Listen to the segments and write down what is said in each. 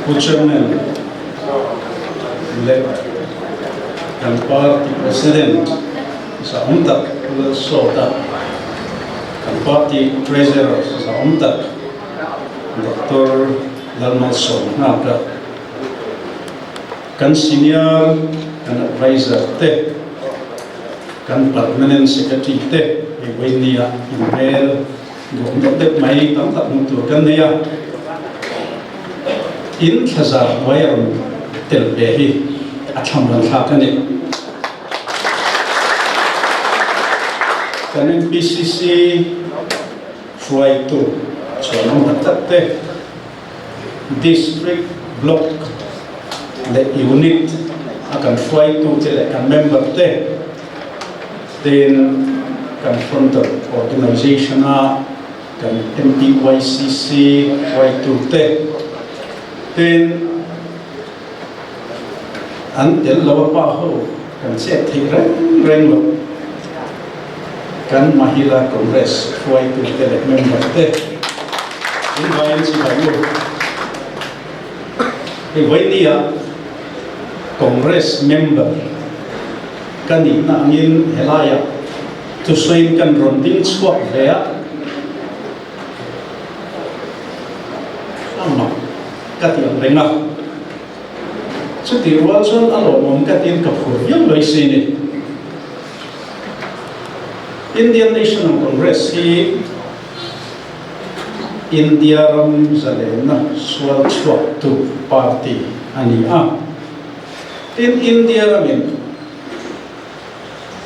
Chairman elect and party president sa umtak sota and party treasurer sa umtak Dr. Lalmalson naga kan senior kan advisor te kan permanent secretary te iwinia email gumdek mai tam tak mutu kan ya in khazar wayam tel behi acham ran tha kan kanin PCC fly to chonam hatte district block le unit akan fly to tele kan member te then kan front organization kan MPYCC fly to te then until lower paho kan set ren lo kan Mahila Congress fly to tele member te in bayan si bayo Iwainia Congress member kanina angin helaya to swing kan ronding swap there ama katiang renga so tirualson alo mom katin kapur yang loisini Indian National Congress hi India ram zalena swal swap to party ani in India ramin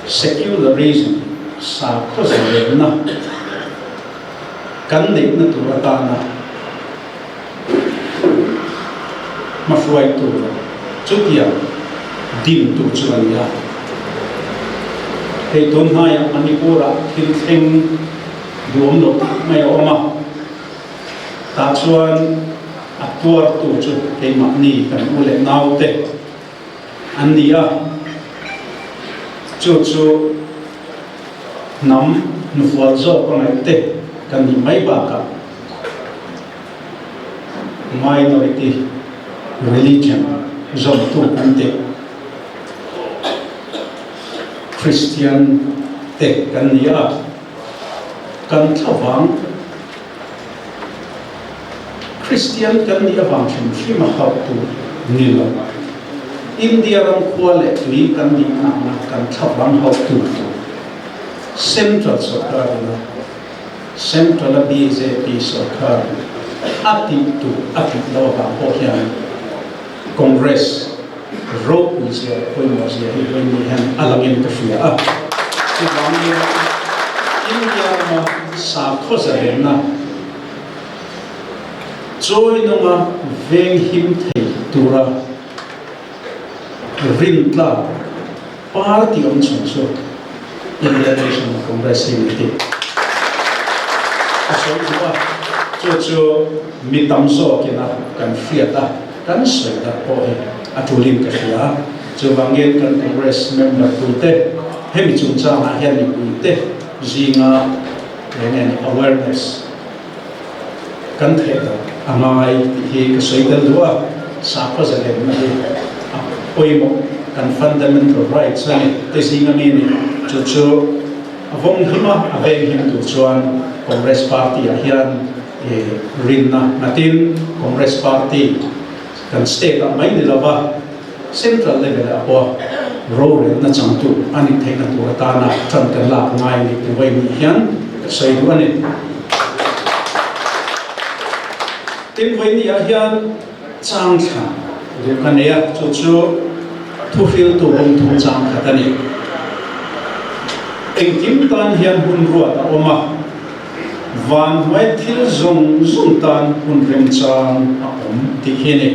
secularism sa ko zalena kan dik na turatana mafruai tu chutia dim tu chuania he don haya manipura thing duom lo mai oma ta chuan atuar tu chu ke makni kan ule naute ania chu nam nufual zo ko ngai te kan ni mai ba ka minority religion zom tu ante Christian te kan ya kan thawang Christian kan dia function fi mahau tu nila India ram kuale ni kan di na kan thawang hau tu central sarkar na central BJP sarkar ati lo ba ho hian Congress road is ya koi mo sia hi koi ni han alangin ka fia si bangi India ma sa khosa na joy nunga veng him thei tura rintla party om chungso Indian National Congress unity aso wa cho mitamso kina kan fiata kan soida ko atulin ka fiya cho bangin kan Congress member puite hemi chungcha na hian ni puite jinga enen awareness kan theta amai hi ka soidal dua sa ko zalem na poimo kan fundamental rights ani te singa ni chu avong hima aveng him tu chuan Congress party hian rinna natin Congress party kan state mai ni lava central level apo role na changtu ani thena tu ta na than kan la ngai ni tu wai ni hian sai du ani tin wai ni hian chang cha du kan ya chu thu fil tu bom thu chang khatani eng kim tan hian hun ruat a oma van mai thil zung tan hun rem chang a om ti khene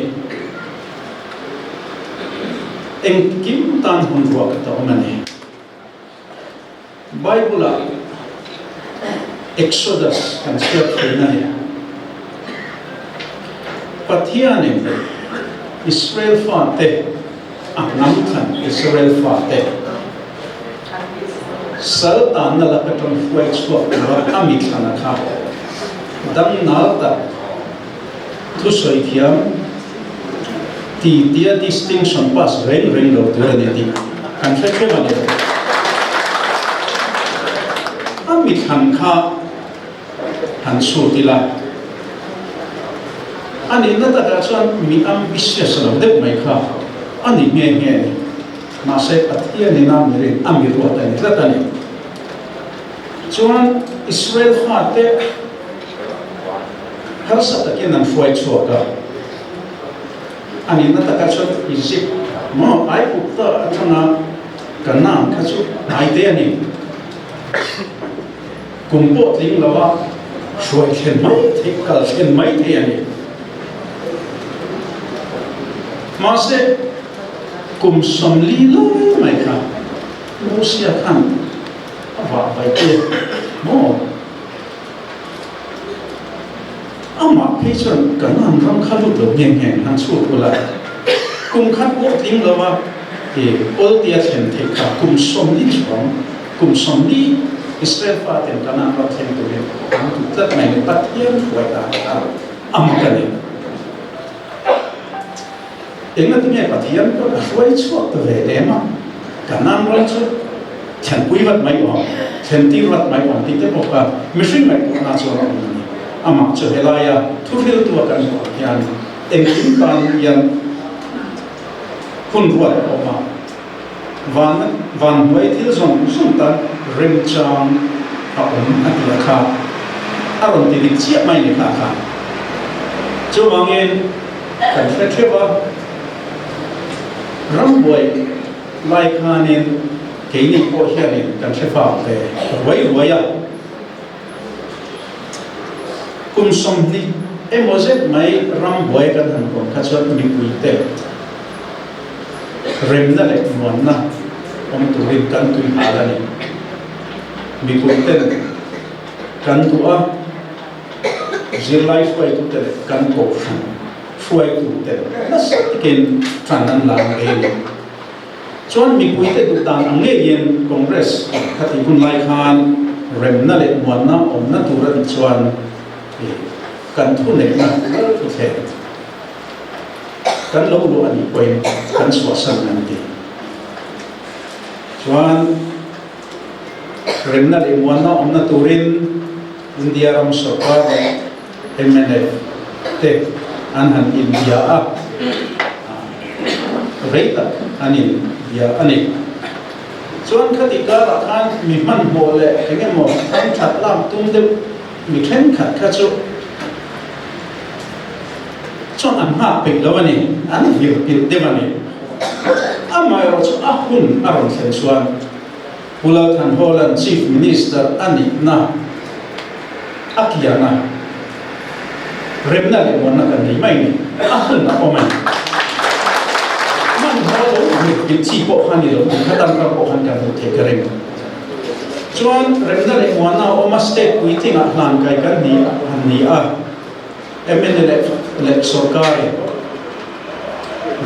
eng kim tan hun ruat ta omani Bible Exodus kan siap na ya pathianin Israel fate nam khan Israel fate Satan na lapatong fuel swap kami kana ka dang nalta tu soitiam tia distinction pass ring lo tu ni ti kan fe fe ma ni ami khan kha han su ti la ani na ta ka chuan mi ambitious lo de mai kha ani nge ma se patia ni na mi rin ami ro ta ni ta ni chuan Israel kha te har sa ta ke nan foi chua ka ani na ta ka chuan Egypt mo ai pu ta thana kana ka chu ai te ani kum po ting lawa foi chen mai the kal chen mai the ani ma se kum som li lai mai kha mo sia khan va vai te mo ama pechon kanan ram khalu do ngeng han chu pula kum khat po ting lawa e ol tia chen the kha kum som li chong kum som li Israel fa ten kanan ram chen tu le ang tu tat mai pat yen foi ta am kani engna tinge pathian ko foi chu to ve le ma kanan ram chu chen pui wat mai o chen ti wat mai o ti te ko ka mishing mai ko na chu ro ni ama chu helaya thu fil tu kan ko yan eng tin ban yan kun ruat o ma van mai thil zong sum ta ring chang a atia kha aron ti dik chia mai ni kha chu wangin kan fe theva ram boy lai khanin keini ko hianin kan fe fa te wai ya kum som ni emozet mai ram boy kan han ko kha chuan mi pui te rem na le mon na om tu rim kan tu hala ni mi pui te kan tu a zir life foi tu te kan ko foi tu te na sakin thanan lang e chuan mi pui te tu tan ang nge yen congress khati kun lai khan rem na le mon na om na tu ra chuan kan thu ne na tu the kan lo lo ani koi kan swa san nan ti chuan rem na le mon na om na turin India ram sarkar MNF te anhan India a reita anin ya ani chuan khati ka ra khan mi man mo le enge mo tham that lam tum de mi khen khat kha chu chuan an ha pe lo ani an hir pil de ani amai ro chu a hun aron sen chuan Pula Than Holland Chief Minister ani na akiana remna le mona kan ni mai ni a hun na o man man ho lo ni chi po khan ni lo khatam ka po khan ka the karen chuan remna le mona o ma state wi thing a hlan kai kan ni han ni a MNL le sarkar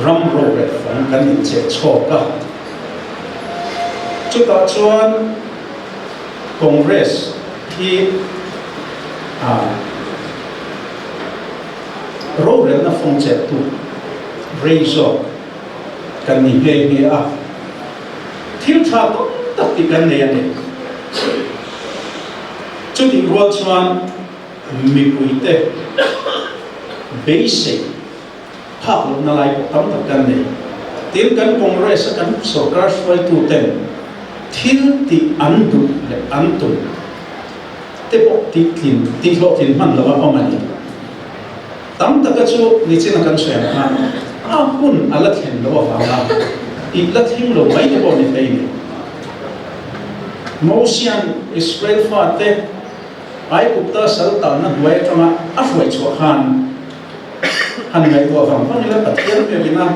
ram ro re fan kan ni che choka chuta chuan congress hi ro re na phong che tu reizo kan ni he a thil tha to tak ti kan ne ani chu ti ro chuan mi pui te basic phak lo na lai tam tak kan ne tin kan congress kan sarkar swai tu ten thil ti andu le antu te po ti lo tin man lo ba mani tam taka chu ni china kan shem ha a hun ala thlen lo wa na I la thing lo mai te po ni te ni Mosian Israel fa te ai upta sal ta na duai tama a foi chu khan han ngai wa fam fam ni la pathian pe bina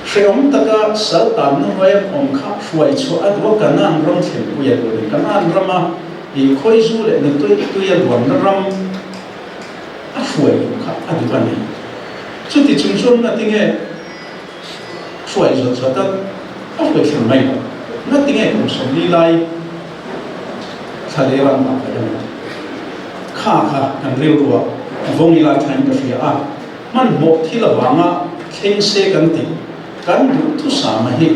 Sheom taka sal ta na duai om kha foi chu a ro kanan rom thlen ku ya lo kanan rama I khoi zu le na tu ya ron na ram a foi kha a di ban ni chu ti chung chung na tinge foi zo cha ta a foi thlen mai na tinge kum som li lai thale ram ma ka kha kan reu ro vong ila thain ka fia a man bo thila wanga kheng se kan ti kan du thu sa ma hi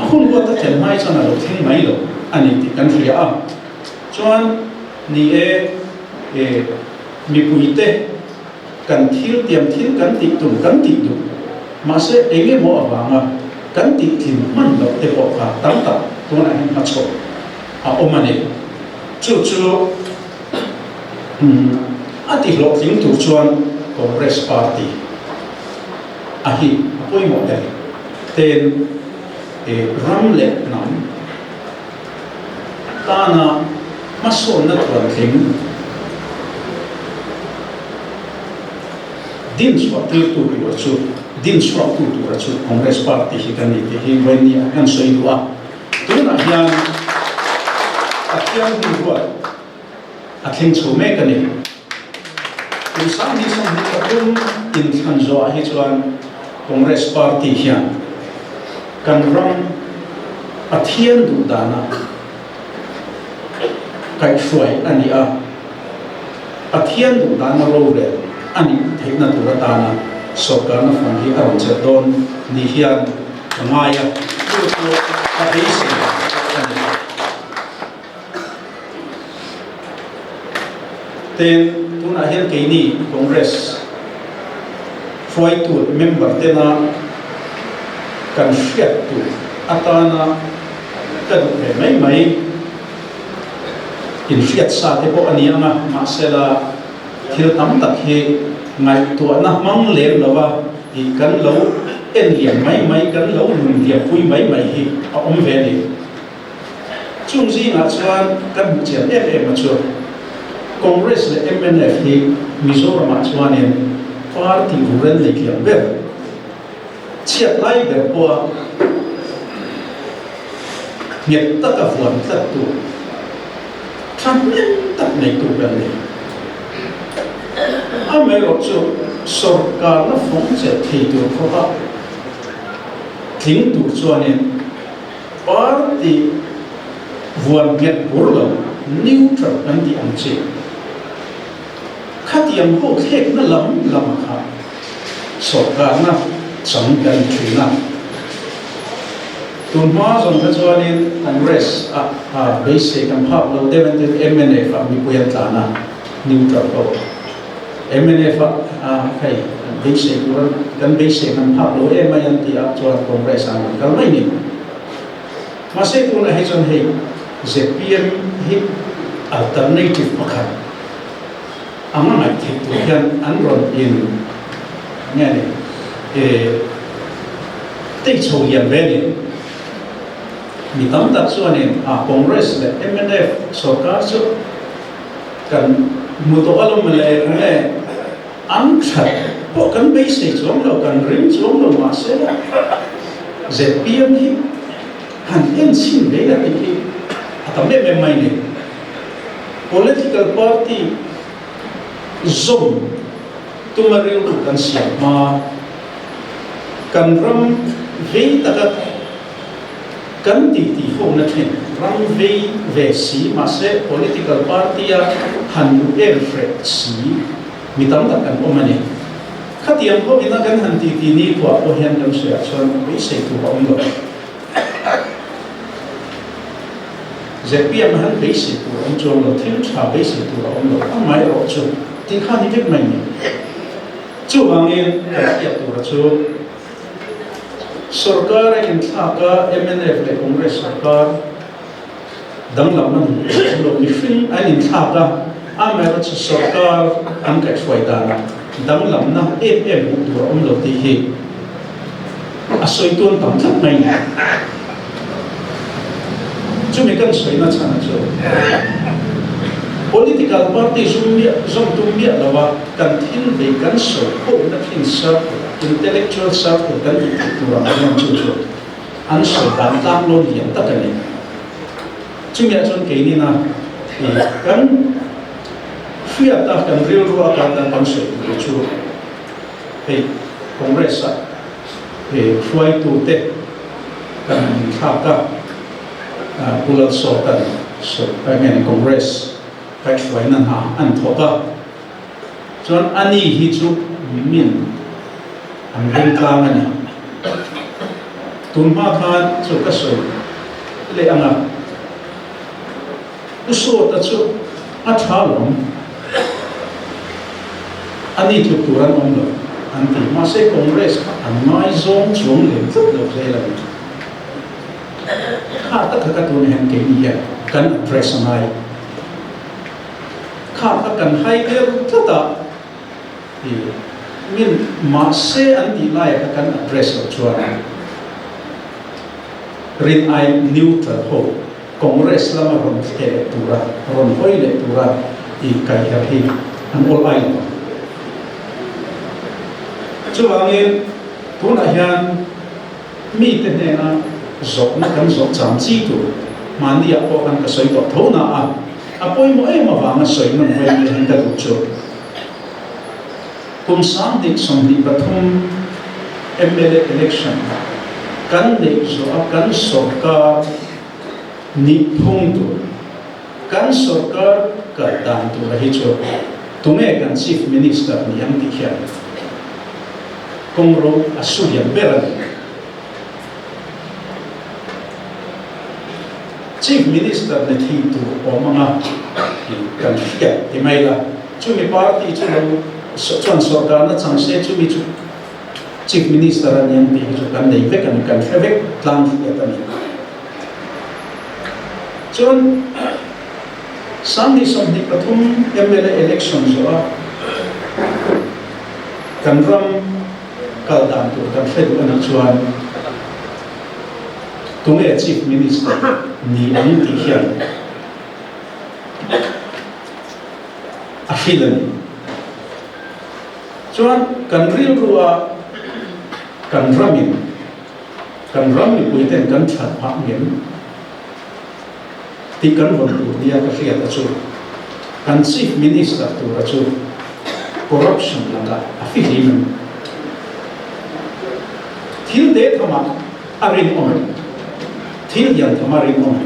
hun wa ta chen mai chana lo thing mai lo ani ti kan ria a chuan ni mi puite kan thil tiam thil kan ti tum kan ti du ma se enge mo awanga kan ti thin man lo te po ka tam ta tuna hin ma cho a omani chu ati lo thing tu chuan Congress Party ahi apoi mo te ten ramle nam tana maso na tuan thing din swat tu chu din swat tu chu Congress Party hi kan ni hi when ni an soi dua tuna hian akyang du wa athing chu me kan ni tu sang ni sang ni katum in than zo hi chuan Congress Party hian kan ram athian du dana kai shwai ani a athian du dana ro le ani theina tu dana sarkar na phang hi aron che don ni hian ngaya tu a base ten tuna hian ke ni Congress foi tu member tena kan fiat tu atana kan mai in fiat sa te po ani anga ma sela thil tam tak he ngai tu na mang le lawa hi kan lo en liam mai kan lo lun liam pui mai hi a om ve ni chung ji nga chuan kan bu chen em ma chu Congress le MNF hi Mizoram ma chuan in party rural le kiam ber chiat lai ber po nghiệp tất cả vườn tất tu tham nhân tất này tu bên này à mấy lúc cho sarkar nó phóng sẽ thì tu khó hấp thính tu cho nên party vườn nghiệp của lo neutral anh đi ăn chơi khát tiệm hộ khách nó lắm khá sarkar nó chẳng cần chuyện nào tun ma zon ka chuanin Congress basic kan phap lo devented MNF mi puyan tlana neutral ko MNF kai basic kan basic kan phap lo mayan ti a chuan Congress an kal mai ni ma se tun a hechon hei ZPM hi alternative pakhat anga ngai thik tu hian an ron in nge ni te chho yan ve ni mi tam tak chuanin Congress le MNF sarkar chu kan muto alom le nge an that po kan basic chom lo kan rim chom lo ma se ZPM hi han en sin le la ti atam le mai ni political party zom tumaril kan siap ma kan ram ve taka kan ti ho na thin ram ve si ma se political party a han fret si mi tam tak kan omani khatiam ho ina kan han ti ni to a hian kan se chon ve se tu om lo ZPM han ve se tu om chon lo thil tha ve se tu om lo mai ro chu ti kha ni vek mai ni chu wangin ka ya tu ra chu sarkar in thaka MNF le Congress sarkar dang lam man lo ni fin an in thaka amera chu sarkar an ka chwai dana dang lam na em tu om lo ti hi asoi tuan tam thak mai ni chu me kan soi na chana chu political party zum tu mi lawa kan thin ve kan so ko na thin sa intellectual self kan itura an chu an so dan tam lo lian ta kan ni chu me chon ke ni na kan fiat ta kan real ro ka kan so chu he Congress he foi tu te kan tha ka pulal so kan so kan Congress kai foi nan ha an thoka chon ani hi chu min an ring tlang ani tun ma khan chu ka soi le anga uso ta chu a thalom ani chu turan om lo anti ma se congress an mai zong chung le tut lo le la ha ta ka tu ne han ke ni ya kan address nai kha ta kan hai le ta min ma se an ti lai ka kan address lo chuan rin ai neutral ho congress lama ron ke tura ron hoi le tura I kai ha hi an all ai chuangin tuna hian mi te ne na zok na kan zok cham chi tu mani a ko kan ka soi to thona a poi mo e ma wanga soi na hoi ni han ka tu chu kum sam dik som di pathum MLA election kan de zo a kan sarkar ni phung tu kan sarkar ka dan tu rahi chu tume kan chief minister ni ang ti hian kongro asulian beran chief minister ne thi tu o manga kan fia ti mai la chu mi party chu lo chuan sarkar na chang se chu mi chu chief minister an yan ti chu kan nei vek kan fevek tlang fia ta ni chuan samni somni pathum MLA election zo kan ram kal dan tu kan fedu ana chuan tunge chief minister ni ani ti hian a filan chuan kan ril ruwa kan rami puiten kan that phak ngem ti kan von tu dia ka ria ta chu kan chief minister tu ra chu corruption langa a filim thil de thama arin om thil yan thama rin om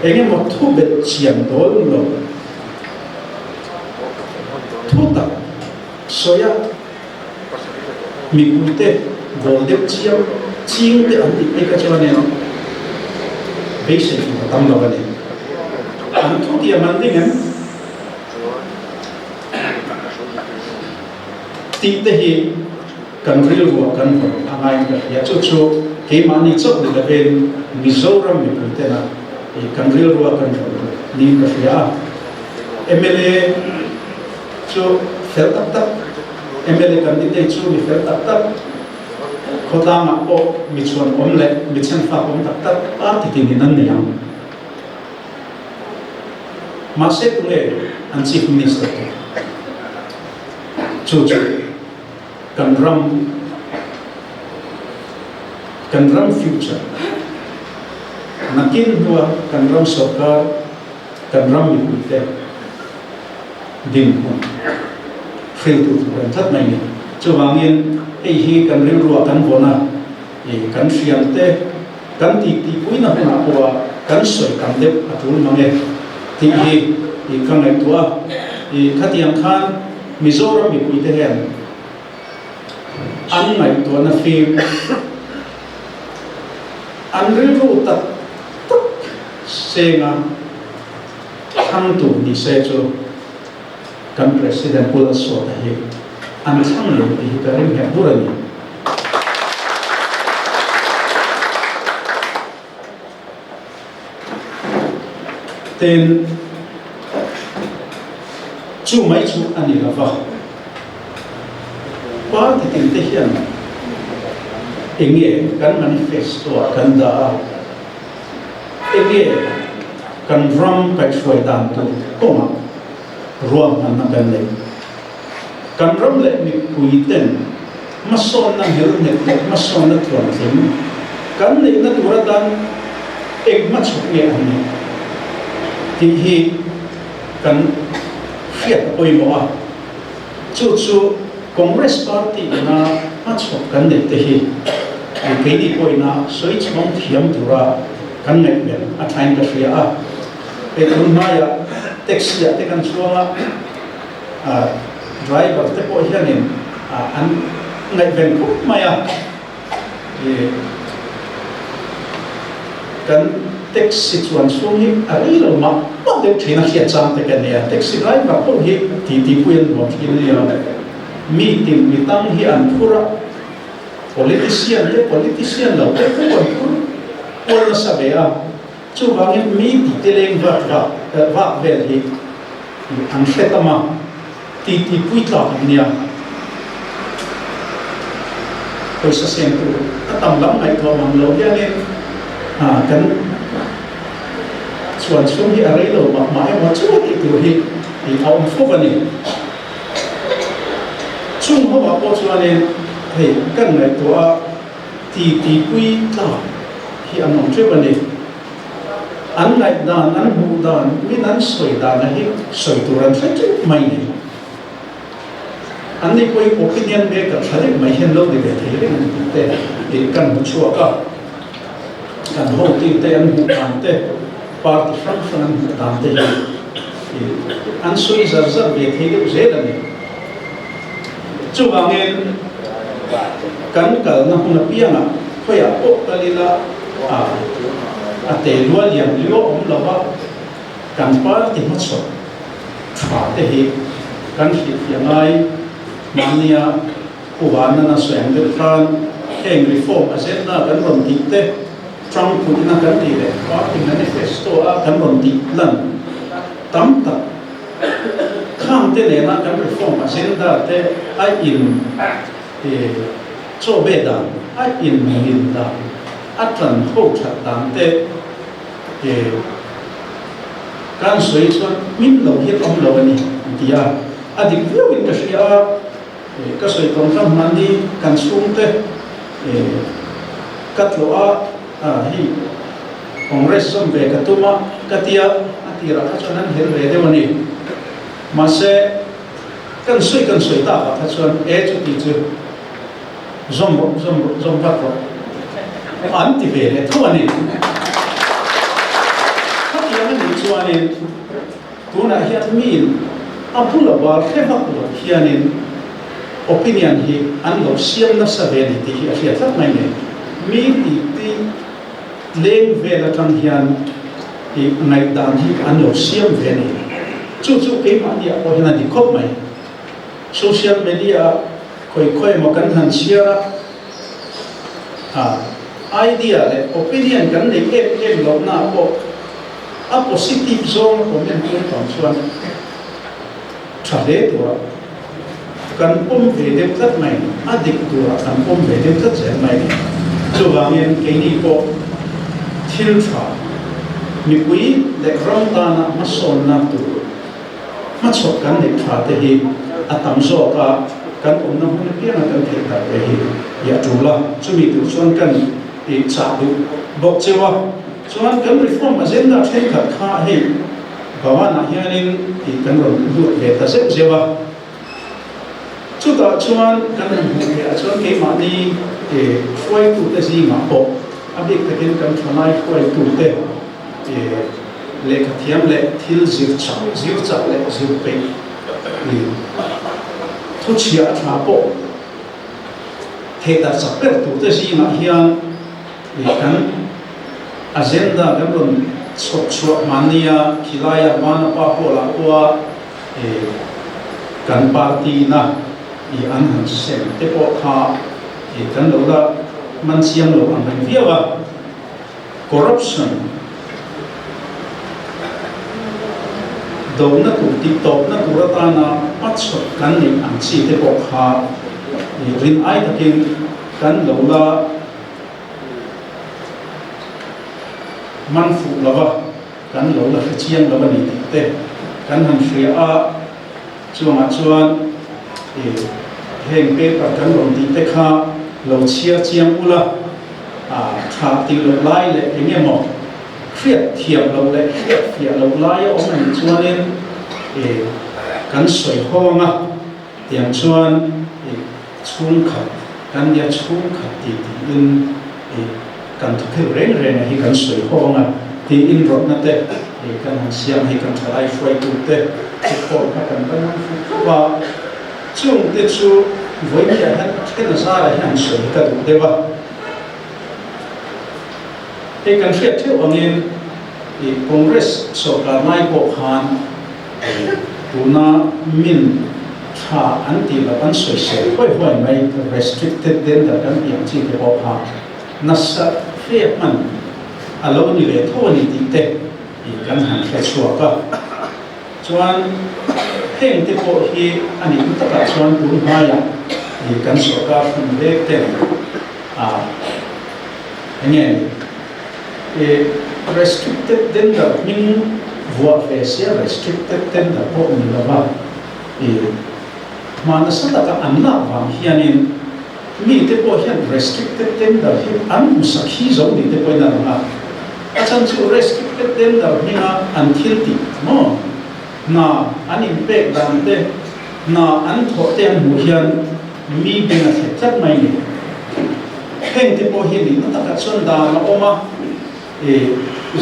enge mo thu be chiam dol lo thu ta soya mi puite bol de chiam ching de an ti e ka chwa ne no basic tam lo ne an thu dia man ding ti te hi kan ril ruwa kan ho angai ka ya chu chu ke mani chok de la ben Mizoram mi puite na e kan ril ruwa kan ho ni ka ya MLA chu fel tak MLA candidate chu mi fel tak khota ma ko mi chuan om le mi chen fa om tak a ti ti ni nan ne yang ma se tu le an chief minister chu kan ram future nakin dua kan ram sarkar kan ram mi puite din ho fil tu kan that mai ni chuwangin ei hi kan ril ruwa kan bona e kan fiam te kan ti puina na ko kan soi kan de atul mange ti hi I kan ai tua I khatiang khan Mizoram mi puite hen an ngai to na film an riru ta senga tham tu ni se cho kan president pula so ta hi an chang le hi ka ring he burani ten chu mai chu ani la va pa ti tin te hian enge kan manifesto kan da enge kan ram kai shoi dan tu toma ruam na kan le kan ram le mi puiten mason na hel ne mason na tuan thim kan ne na tura dan ek ma chu nge ani ti hi kan fiat oi mo a chu Congress Party na achok kan de te hi ke ni koi na soi chmong thiam tura kan ne ben a thain ka ria a e tun na ya taxi ya te kan chuanga driver te po hianin an ngai ven ku maya kan taxi chuan sung hi ari lo ma ba de thina khia chang te kan ya taxi driver po hi ti puin mo thi ni ya mi tim mi tang hi an phura politician lo te ko pol na sa be a chu wangin mi ti teleng va vel hi an khetama ti pui tla ni ya poisa sen tu atam lam mai ko mang lo ya ni kan chuan sung hi arei lo ma e mo chu ti tu hi aum fu ba ni chung ho ba po chuan ni hei kan ngai to a ti pui tla hi an nom tre ba ni an ngai dan an bu dan mi nan soi dan hi soi tu ran fe chu mai ni an ni koi opinion be ka thale mai hen lo de be thei te kan mu chu ka kan ho ti te an bu an te party function an bu tan te an soi zar zar be thei ge je da ni chu wangin kan kal na huna pianga khoya o kalila te lua liam lio om lova kan party mo so thwa te hi kan hi yangai mania uwana na sweng de kan eng reform agenda kan ron ti te Trump put na kan ti le party manifesto a kan ron ti lan tam ta kham te ne na kan reform agenda te a in cho be dan a in min dan a tran ho that dan te kan soi chuan min lo hi om lo ani dia a dik view in ka sia ka soi tong kam mani kan sung te kat lo a hi congress som be ka tuma katia atira ka chuan an hel ve de wani ma se kan soi ta ka chuan e chu ti chu zom va ro an ti ve le thawani katia ni chuan tuna hian min apula wal khevak lo hianin opinion hi an lo siam na sa ve ni ti hi a hriat thak mai ne mi ti leng ve la tang hian ngai dan hi an lo siam ve ni chu ke ma dia o hina di khop mai social media khoi mo kan han share idea le opinion kan nei em lo na po a positive zone comment ko ton chuan thale to kan pom ve de tat mai adik to kan pom ve de tat chen mai chu wangin ke ni ko thil tha mi pui le ram ta na ma son na tu ma chok kan ne tha te hi atam zo ka kan om na hun pia na kan the ta ve hi ya tu la chu mi tu chuan kan ti cha du bok chewa chuan kan reform agenda then khat kha hi bawana hianin ti kan ron lu ve ta se jewa chu ta chuan kan hu ya chuan ke ma ni foi tu te si ma po abik takin kan thanai foi tu te le kathiam le thil ziu cha le ziu pe thu chia tha po the ta sakper tu te si ma hian kan agenda kan ron chok mania khilaya mana pa po la kwa kan party na an han sem te po kha kan lo da man siam lo an ban viawa corruption do na tu ti top na tu rata na patchot kan ni an chi te po kha rin ai takin kan lo la man fu lava kan lo la chiang lava ni te kan han shria a chuanga chuan heng pe pa kan rom ti te kha lo chia chiang ula tha ti lo lai le enge mo khriat thiam lo le khriat fia lo lai om an chuanin kan soi honga tiang chuan chung khat kan dia chung khat ti in kan thu reng hi kan soi honga ti in rot na te kan han siam hi kan thalai foi tu te support ka kan ban wa chung te chu voi ni han ken sa la han so ka du de wa e kan fiat the angin congress so ka mai ko khan tuna min tha anti la ban soi se hoi hoi mai restricted den da kan piang chi ke bo ha nasa fe man alo ni le tho ni ti te kan han khe chua ka chuan heng te ko hi ani ta ka chuan tu ma ya kan so ka phun de te nge restricted den da min vua fe sia restricted den da ko ni la ba mà nó sẽ là cái anh nào vàng hiện in mi te po hiện restricted den da hi an musakhi zo ni te po na na asan chu restricted den da hi na until ti no na an impact dan te na an tho te an mu hian mi bena se chat mai ni heng te po hi ni na ta chon da na oma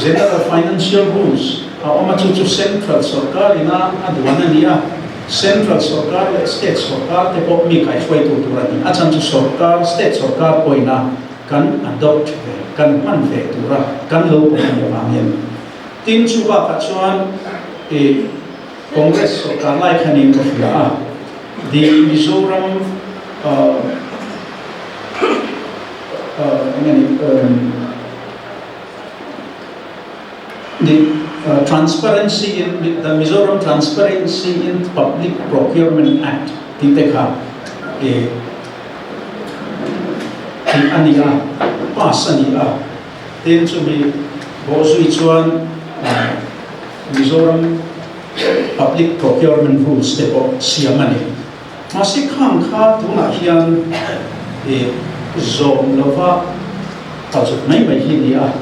general financial rules oma chu central sarkar ina adwana nia central sarkar le state sarkar te po mi kai foi tu turani achan chu sarkar state sarkar poina kan adopt kan man ve tura kan lo po ni wangin tin chu ba ka chuan congress sarkar lai khanin ko fia the Mizoram transparency in the Mizoram Transparency in Public Procurement Act TTK ania pass ania then to be bosui chuan Mizoram Public Procurement Rules te po siamani masi khang kha tuna hian zom lova tajut mai mai hi nia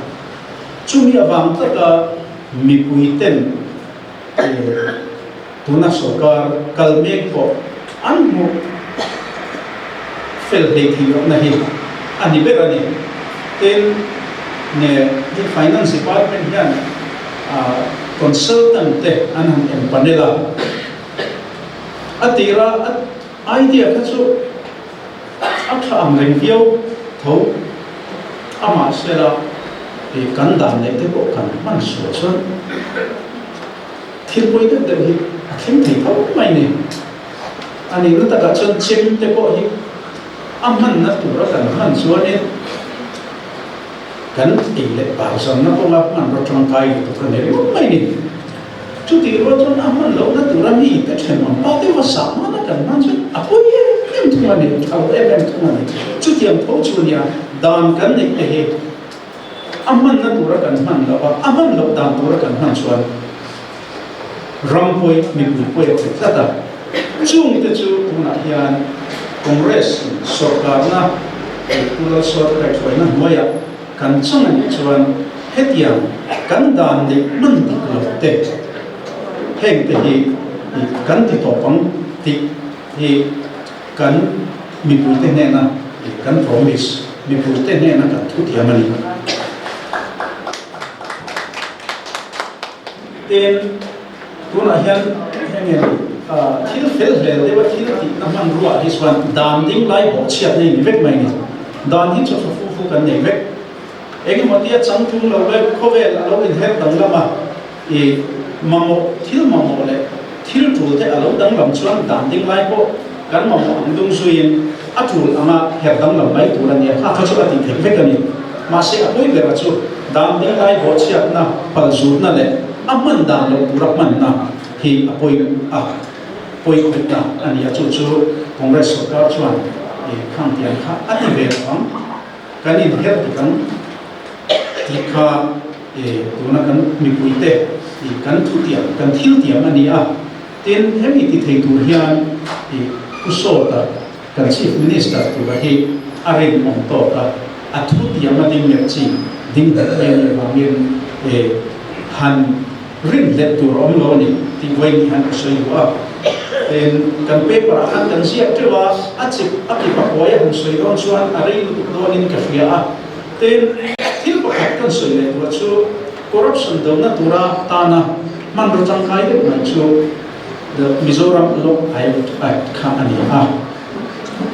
chumi awang taka mi puiten tuna sarkar kalmek po anmu fel heki na hi ani berani ten ne the finance department yan consultant te anhan empanela atira idea khachu akha am rengio tho ama sera kan dan ne te ko kan man so chon thil poi te hi thim thei tho mai ne ani nu ta ka chon chim te ko hi amman na tu ra kan han chuan ne kan ile ba son na ko ma man ro chon kai to kan ne mai ne chu ti ro chon amman lo na tu ra mi te chen ma pa te wa sa ma na kan man chon a poi em tu ma ne au em tu ma ne chu tiam tho chu nia dan kan ne te he aman na tura kan man lawa aman lo dan tura kan man chuan rampoi mi pui te tata chung te chu tuna hian congress sarkar na pula sarkar thoi na moya kan chung ani chuan hetiang kan dan de man dik lo te heng te hi kan ti to pang ti hi kan mi pui te ne na kan promise mi pui te ne na kan thu ti amani then tuna hian hengen thil fel hlel dewa thil ti na man ruwa this one dan ding lai ho chiat nei ni vek mai ni dan hi chu fu kan nei vek eng motia changthung lo le khovel lo in her dang lama mamo thil mamo le thil tul te alo dang lam chuan dan ding lai ho kan mamo angdung suin atul ama her dang lam mai tu la ni ha tho chu ati thek vek ani ma se apoi bera chu dan ding lai ho chiat na pal zu na le aman dan lo purak man na hi apoi khut na ani chu congress sarkar chuan khang tian kha ati ve phang kanin her ti kan ti kha tuna kan mi puite kan thu tiam kan thil tiam ani ten hemi ti thei tur hian usota kan chief minister tu ba hi arin mong to ka athu tiam ading mek chi ding da ne ba min han rin let tur om lo ni ti wai ni han so yu en kan paper han kan sia trewa achip aki pa koya han so yu chuan ari do nin ka fia ten thil pa kan so le tu chu corruption do na tura ta na man ro chang khai de na chu the Mizoram Law Act kha ani a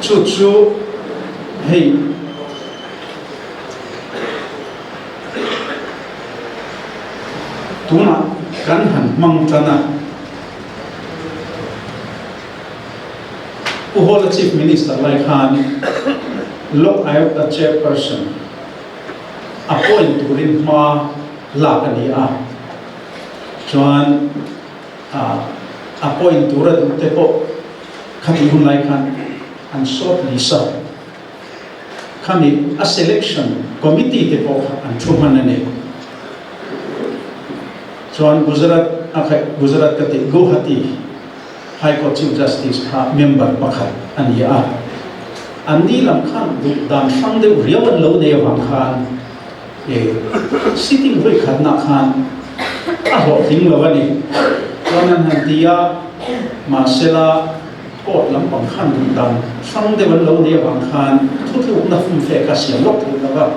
chu hey tuna kan han mang chana Puhola Chief Minister Lai Khan Law Act chairperson appoint to rin ma la ani a chuan appoint to ra te po khami hun Lai Khan and short lisa khami a selection committee te po an thuman ani chuan Gujarat kati Guwahati High Court Chief Justice member pakhat ani a ani lam khan du dan sang de riawan lo ne wang khan sitting voi khat na khan a ho thing lo ani chuan han tia ma sela court lam pang khan du dan sang de wan lo ne wang khan thu na fum fe ka siam lok thu na ba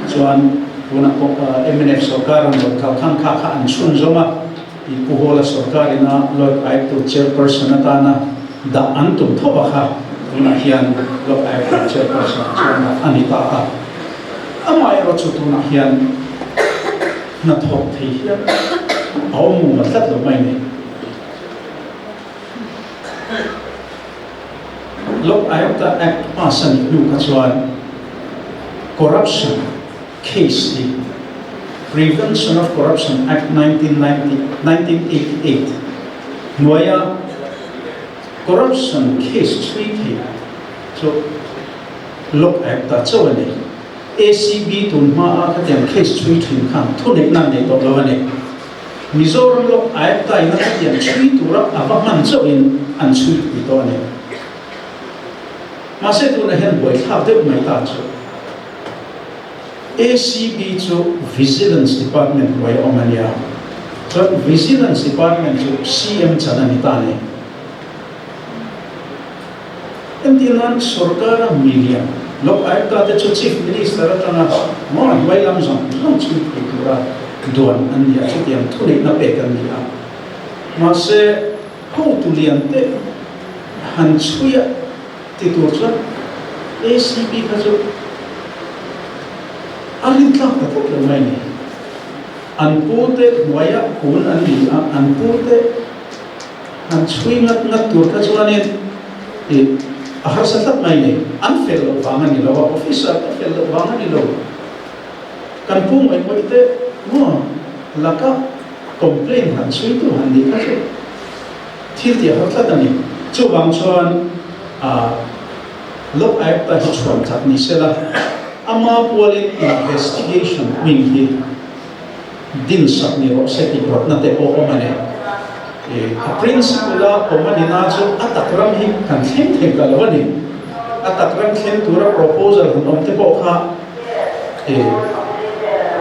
chuan una ko MNF sarkar ang khan kha an chun zoma Puhola Sarkarina Law Act chairperson atana da antum thoba kha una hian Law Act chairperson chana anita a amai ro chu tuna hian na thok thei hian awmu matlat lo mai ne Law Act pasan lu ka chuan corruption case di Prevention of Corruption Act 1988 Nuaya Corruption Case Treaty so look at that so any ACB to ma akatiam case treaty kan thunik nan ne to lawane Mizoram Law Act ta ina katiam treaty ra abaman so in an treaty to ne ma se tu na hen boy thap de mai ta chu ACB to Vigilance Department by Omania. So Vigilance Department to CM Chananitane. And the non Sorkara million. Look, I've got the Chief Minister at Mon, why am I not to Duan and the Achitian to it, not better than the Mase, how to Liante, Hansuya, Titursa, ACB has alin tlang tatot lo mai ni an pute waya kun an ni an pute an chui ngat tur ka chuanin ahar satat mai ni an fel lo wanga ni lo officer ka fel lo wanga ni lo kan pu mai ko ite mo laka complain han chui tu han ni ka chu thil ti har tlat ani chu wang chuan lok ai ta hi chuan chat ni sela ama pualin investigation wingi din sak ni ro seti rot na te o mane a principle o mane na jo atakram hi kan thleng kalawani atakram thleng tura proposal hon te po kha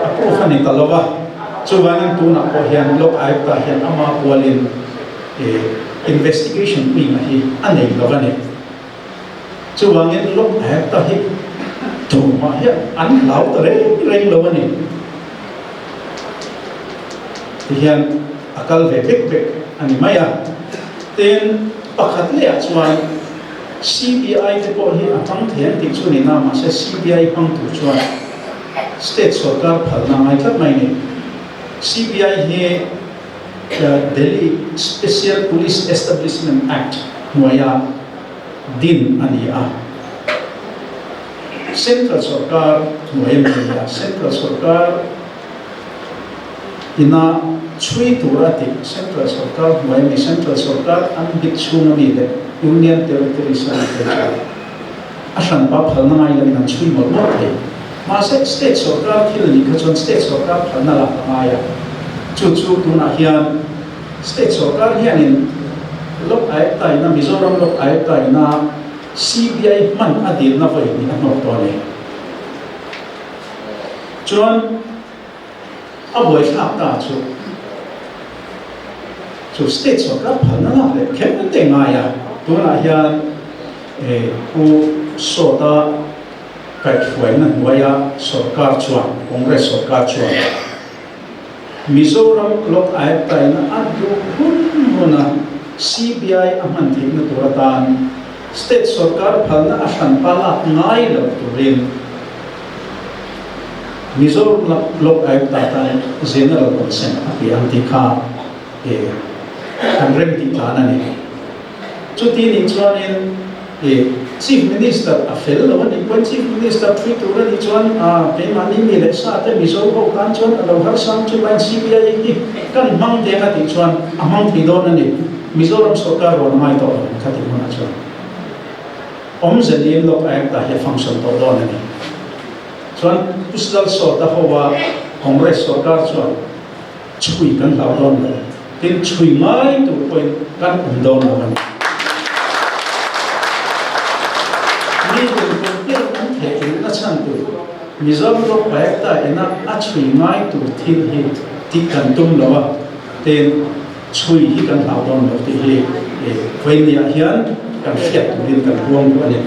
approve ani kalawa chuwanin tu na ko hian lok ai ta hian ama pualin investigation wingi hi anei lawani chuwangin lok ai ta hi Tuma ya, an lau tere reng lawan ni. Tihan akal bebek ani maya. Ten pakat le acuan CBI te po hi apang thian ti chu ni nama se CBI pang tu chuan state sarkar phal na mai tlat mai ni. CBI he Delhi Special Police Establishment Act nuaya din ani a. Central Sarkar Noyemia Central Sarkar ina chui turati Central Sarkar Noyemi Central Sarkar an biksu nami le Union Territory Sanitary asan pa phal na ngai lam chui mo mo the ma se state Sarkar thil ni ka chon state Sarkar phal na la maya chu tu na hian state Sarkar hian in lok ai tai na Mizoram lok ai tai na CBI man adil na voi ni ano to ne chuan aboy thap ta chu state sarkar phal na la le khem te nga ya tu na hian ku sota kai fuai na waya sarkar chuan congress sarkar chuan Mizoram lok ai tai na adu huna CBI aman thik na turatan state sarkar phalna asan pala ngai lo turin Mizoram lok ai tai general consent api antika kan remti thana ni chuti ni chuanin chief minister a fel lo ni kon chief minister thui tur ni chuan pe mani mi le sa te Mizoram ko kan chuan lo har sam chu ban CBI ki kan mang te ka ti chuan amang thi don ni Mizoram sarkar ron mai to khati hona chuan om zelim lok ai ta he function to don ni chuan pusdal so ta howa congress sarkar chuan chui kan lau don lo tin chui mai tu point kan don lo ni ni tu te kan the na chan tu Mizoram lok ai ta ena a chui mai tu thin hi ti kan tum lo ten chui hi kan lau don lo ti hi vein ya hian kan fiat turin kan buang tu ani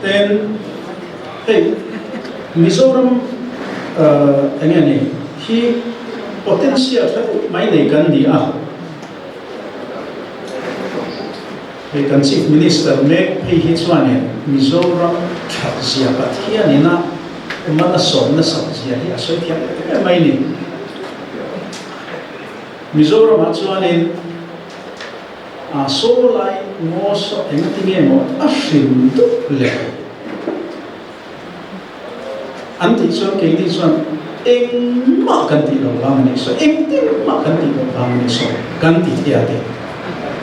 then hey Mizoram ani hi potential mai nei kan di a he kan chief minister me hi chuan Mizoram thazia pathia ni na mana som na sakzia hi asoi thia mai ni Mizoram chuan so lai mo so engti mo ashim tu le anti chuan ke ni chuan eng ma kan ti lo bang ni so eng ti ma kan ti lo bang ni so kan ti tia te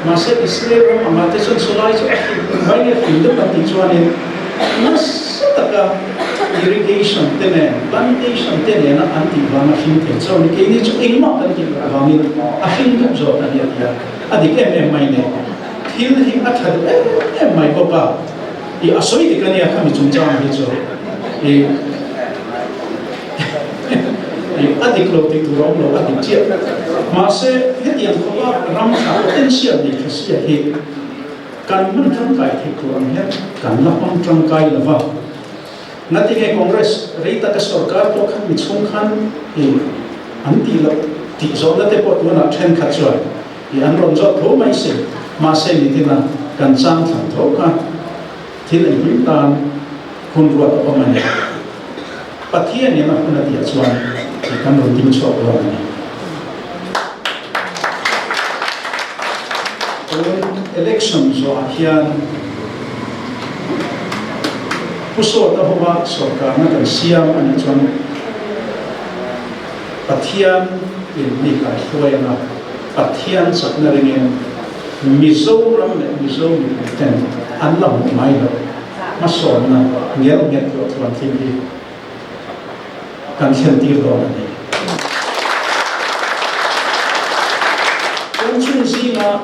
ma se Israel ma te chuan so lai so mai ni fin de kan ti chuan mas taka irrigation tene plantation tene na anti bang hin te so ni ke ni chu eng ma kan ti lo bang ni a hin du zo ta dia tia adik mai ne thil hi a thad mai papa I asoi de kan ya khami chung chang hi cho adik lo ti tu rom lo adik chia ma se he tiang ko ba ram kha potential ni khasia hi kan mun thang kai thi kuang he kan la pang tang kai la wa nati ke congress reita ka sarkar to khan mi chung khan anti lo ti zo na te pot na then kha chwa an ron zo tho mai se ma se ni tina kan chang thang tho ka thil in tan kun ruat pa man pathia ni na kun dia chuan kan ron ting chok lo ni election zo hian puso ta homa sarkar na kan siam ani chuan pathian in ni ka hloena pathian sakna ringin Mizoram le Mizoram ten an lam mai lo ma son na ngel nget lo tuan thim hi kan chen ti lo ni kon chung si na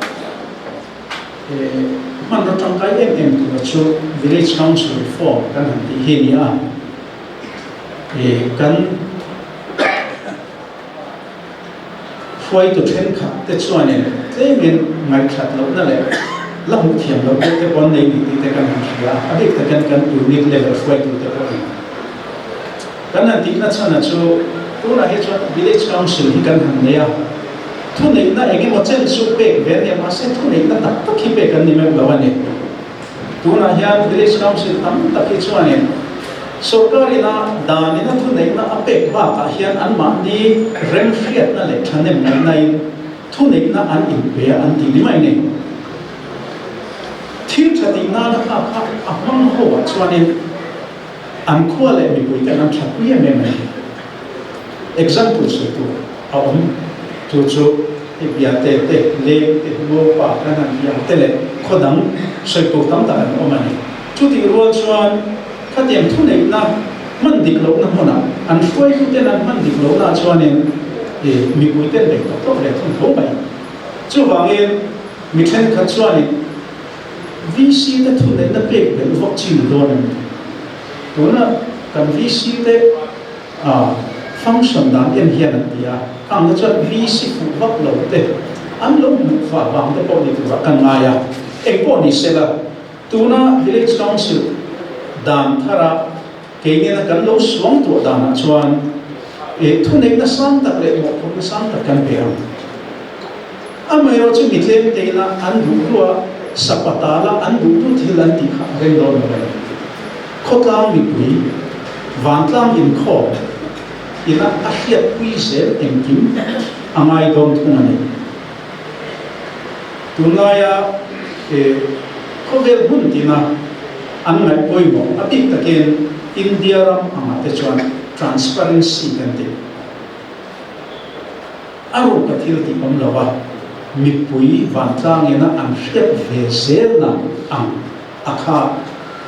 man ro tang kai em tu chu village council reform kan han ti hi ni a kan phoi tu then kha te chuan ne te men ngai khat lo na le la mu thiam lo te pon nei ni te kan thia adik te kan unit level phoi tu te pon kan han ti na chana chu tu na he chuan village council hi kan han ne ya thu nei na ege mo chen su pe ve ne ma se thu nei na tak tak hi pe kan ni me lo ne tu na hian village council tam tak hi chuan ne sarkari na dani na thu nei na apek ba ka hian an ma ni rem fiat na le thanem nei nai thu nei na an in be an ti ni mai ne thil thati na na kha amang ho wa chuanin an khua le mi pui ta nam thap ye me me example se tu aum tu chu e bia te le te mo pa ka na bia te le khodang se tu tam ta an omani chu ti ro chuanถ้าเตรียมทุนเองนะมันดิกโลนะมันอันช่วยทุนเต้นมันดิกโลนะชวนเนี่ยมีกุยเต้นเด็กก็ต้องเรียนทุนโตไปจู่บางเองมีเช่นขัดชวนเนี่ยวิซีเต้ทุนเองนั่นเป็นเป็นวัคซีนโดนตัวนั้นการวิซีเต้ฟังก์ชันด้านเอ็นเฮียนที่อ่ะการนั้นจะวิซีฟูวักโลเต้อันโลมุฝ่าบางเต้ปอนี่ตัวกันไงอ่ะเอ็งปอนี่เสร็จแล้วตัวนั้น village council dan thara cái nghe là cần lâu xuống tuổi đàn là chuan thu này nó sang tập lệ một nó sang tập cần bèo mà rồi chúng mình lên đây là ăn đủ rồi sapata là ăn đủ thì lần thì khác cái đó là khốt lang bị quỷ vạn lang in kho ina ahiat quy sẽ em kim angai don thung ani tunaya ko vel hun tina an ngai poi mo atik taken India ram anga te chuan transparency kan te aro kathil ti om lawa mi pui van tlang ina an hiat ve zel na ang akha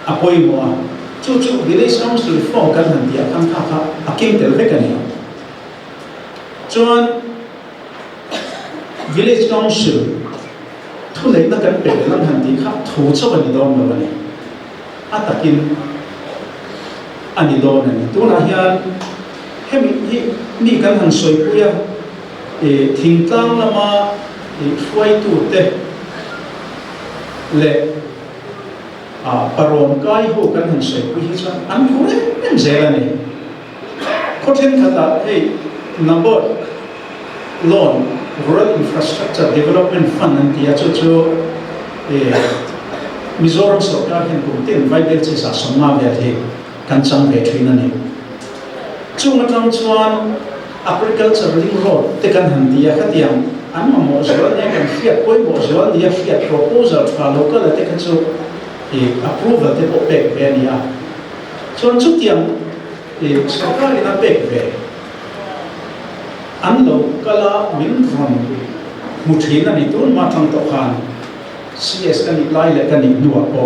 apoi mo chu village council form kan han dia kan kha akim tel ve kan ni chuan village council thu lấy na kan pe lang han ti kha thu cho kan ni dom lo ni atakin ani do na tu na hian hemi ni kan han soi puya thing tlang lama fuai tu te le paron kai ho kan han soi pu hi chuan an khu re em zela ni khothen khata hey number loan rural infrastructure development fund an tia chu Mizoram sarkar hin kumtin vital chi sa somma ve the kan chang ve thina ni chung atang chuan agriculture link road te kan han dia khatiam an ma mo zol ne kan fiat poi mo zol dia fiat proposal fa local te kan chu approval te po pek ve ni a chuan chu tiam sarkar ina pek ve an lo kala min ron muthina ni tun ma thang to khan CS kan lai le kan ni nuwa ko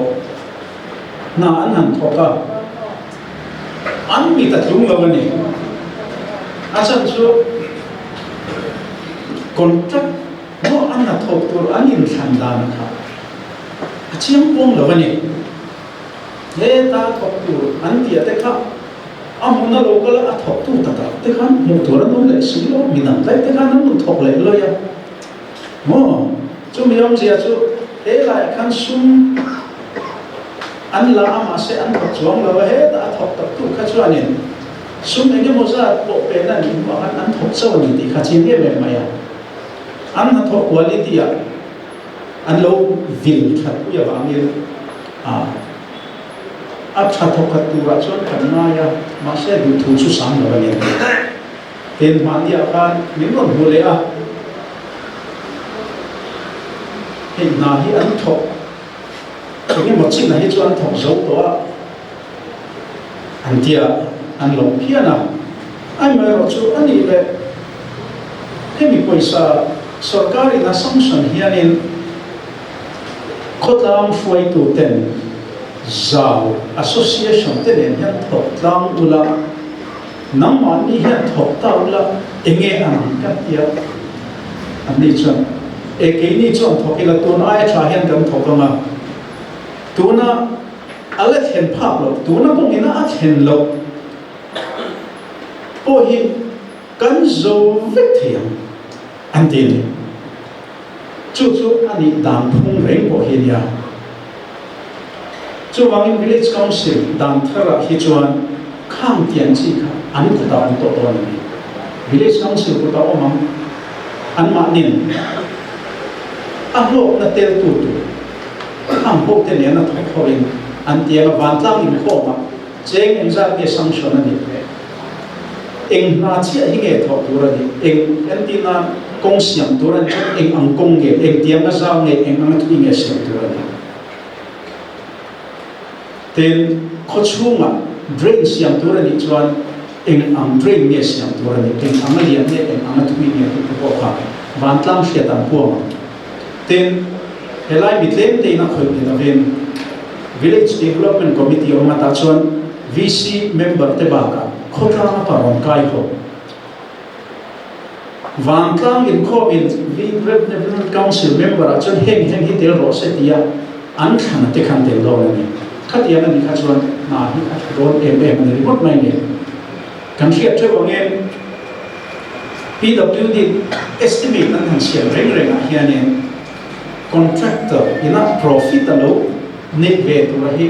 na an han thoka an mi ta tlung lo ni asan chu contract no an na thok tur an in than dan kha achiam pong lo ni he ta thok tur an tia te kha amuna local a thok tu ta te khan mu tur no le si lo mi nam lai te khan an thok le lo ya mo chu mi yom zia chu he lai khan sum an la ama se an thok chuang lo he ta thok tak tu kha chuan in sum enge mo za po pe na ni ma an thok chaw ni ti kha chin me ma ya an na thok quality ya an lo vil that u ya wa mi a tha thok khat tu ra chuan kan na ya ma se du thu chu sam lo ni ten ma dia khan min ron bu le a he na hi an thok cái một chiếc này cho anh thòng dấu đó anh tia anh lồng kia nào anh mới nói chú anh đi về cái mình bây giờ sarkari na sanction hianin khotlam fuai tu ten zau association ten hian thok tlang ula nang man ni hian thok ta ula enge an ka tia anh đi chọn cái ni chọn thok ila tu ai tha hian kan thok ma tuna ala then phap lo tuna bong ina a then lo po hi kan zo vek thiam an tin chu ani dan phung reng po hi ya chu wangin village council dan thara hi chuan khang tian chi kha an ta ta to to ni village council ko ta omam an ma nin a lo na tel tu khang bok te ne na thok khoin an tia ga van tlang in kho ma cheng en za ke sanction ani eng na chi hi nge thok tu ra ni eng antina kong siam tu ra ni eng ang kong nge eng tia ga za nge eng ang thu nge siam tu ra ni ten kho chunga drain siam tu ra ni chuan eng ang drain nge siam tu ra ni eng ang lian nge eng ang thu nge tu ko kha van tlang sia tan pu ma ten helai mitlem te na khoi na ven village development committee oma ta chuan VC member te ba ka khotla na paron kai ho van tlang in kho in development council member a chuan heng hi tel ro se tia an thana te khan tel do ni khatia na ni kha chuan na hi kha don em ni report mai ne kan hiat che wangen PWD estimate nan han siam reng a hianin contractor ina profit alo net ve tu rahi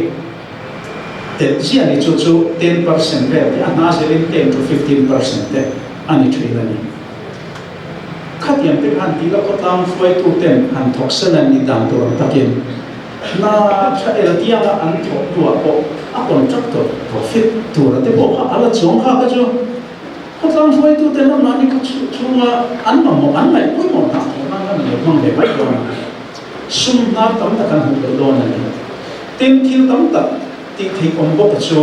te sia ni chu 10% ve ti ana se 10 to 15% te ani thina ni khatiam te han ti la ko tang foi tu ten han thok san ni dang to takin na cha el tiang an thok tu ko a kon chak to profit tu ra te bo ala chong kha ka chu ko tang foi tu ten na ni ka chu an ma mo an mai pui mo na na le mong le bai do sum na tam ta kan hu do na ni tin thil tam ta ti thi om bo chu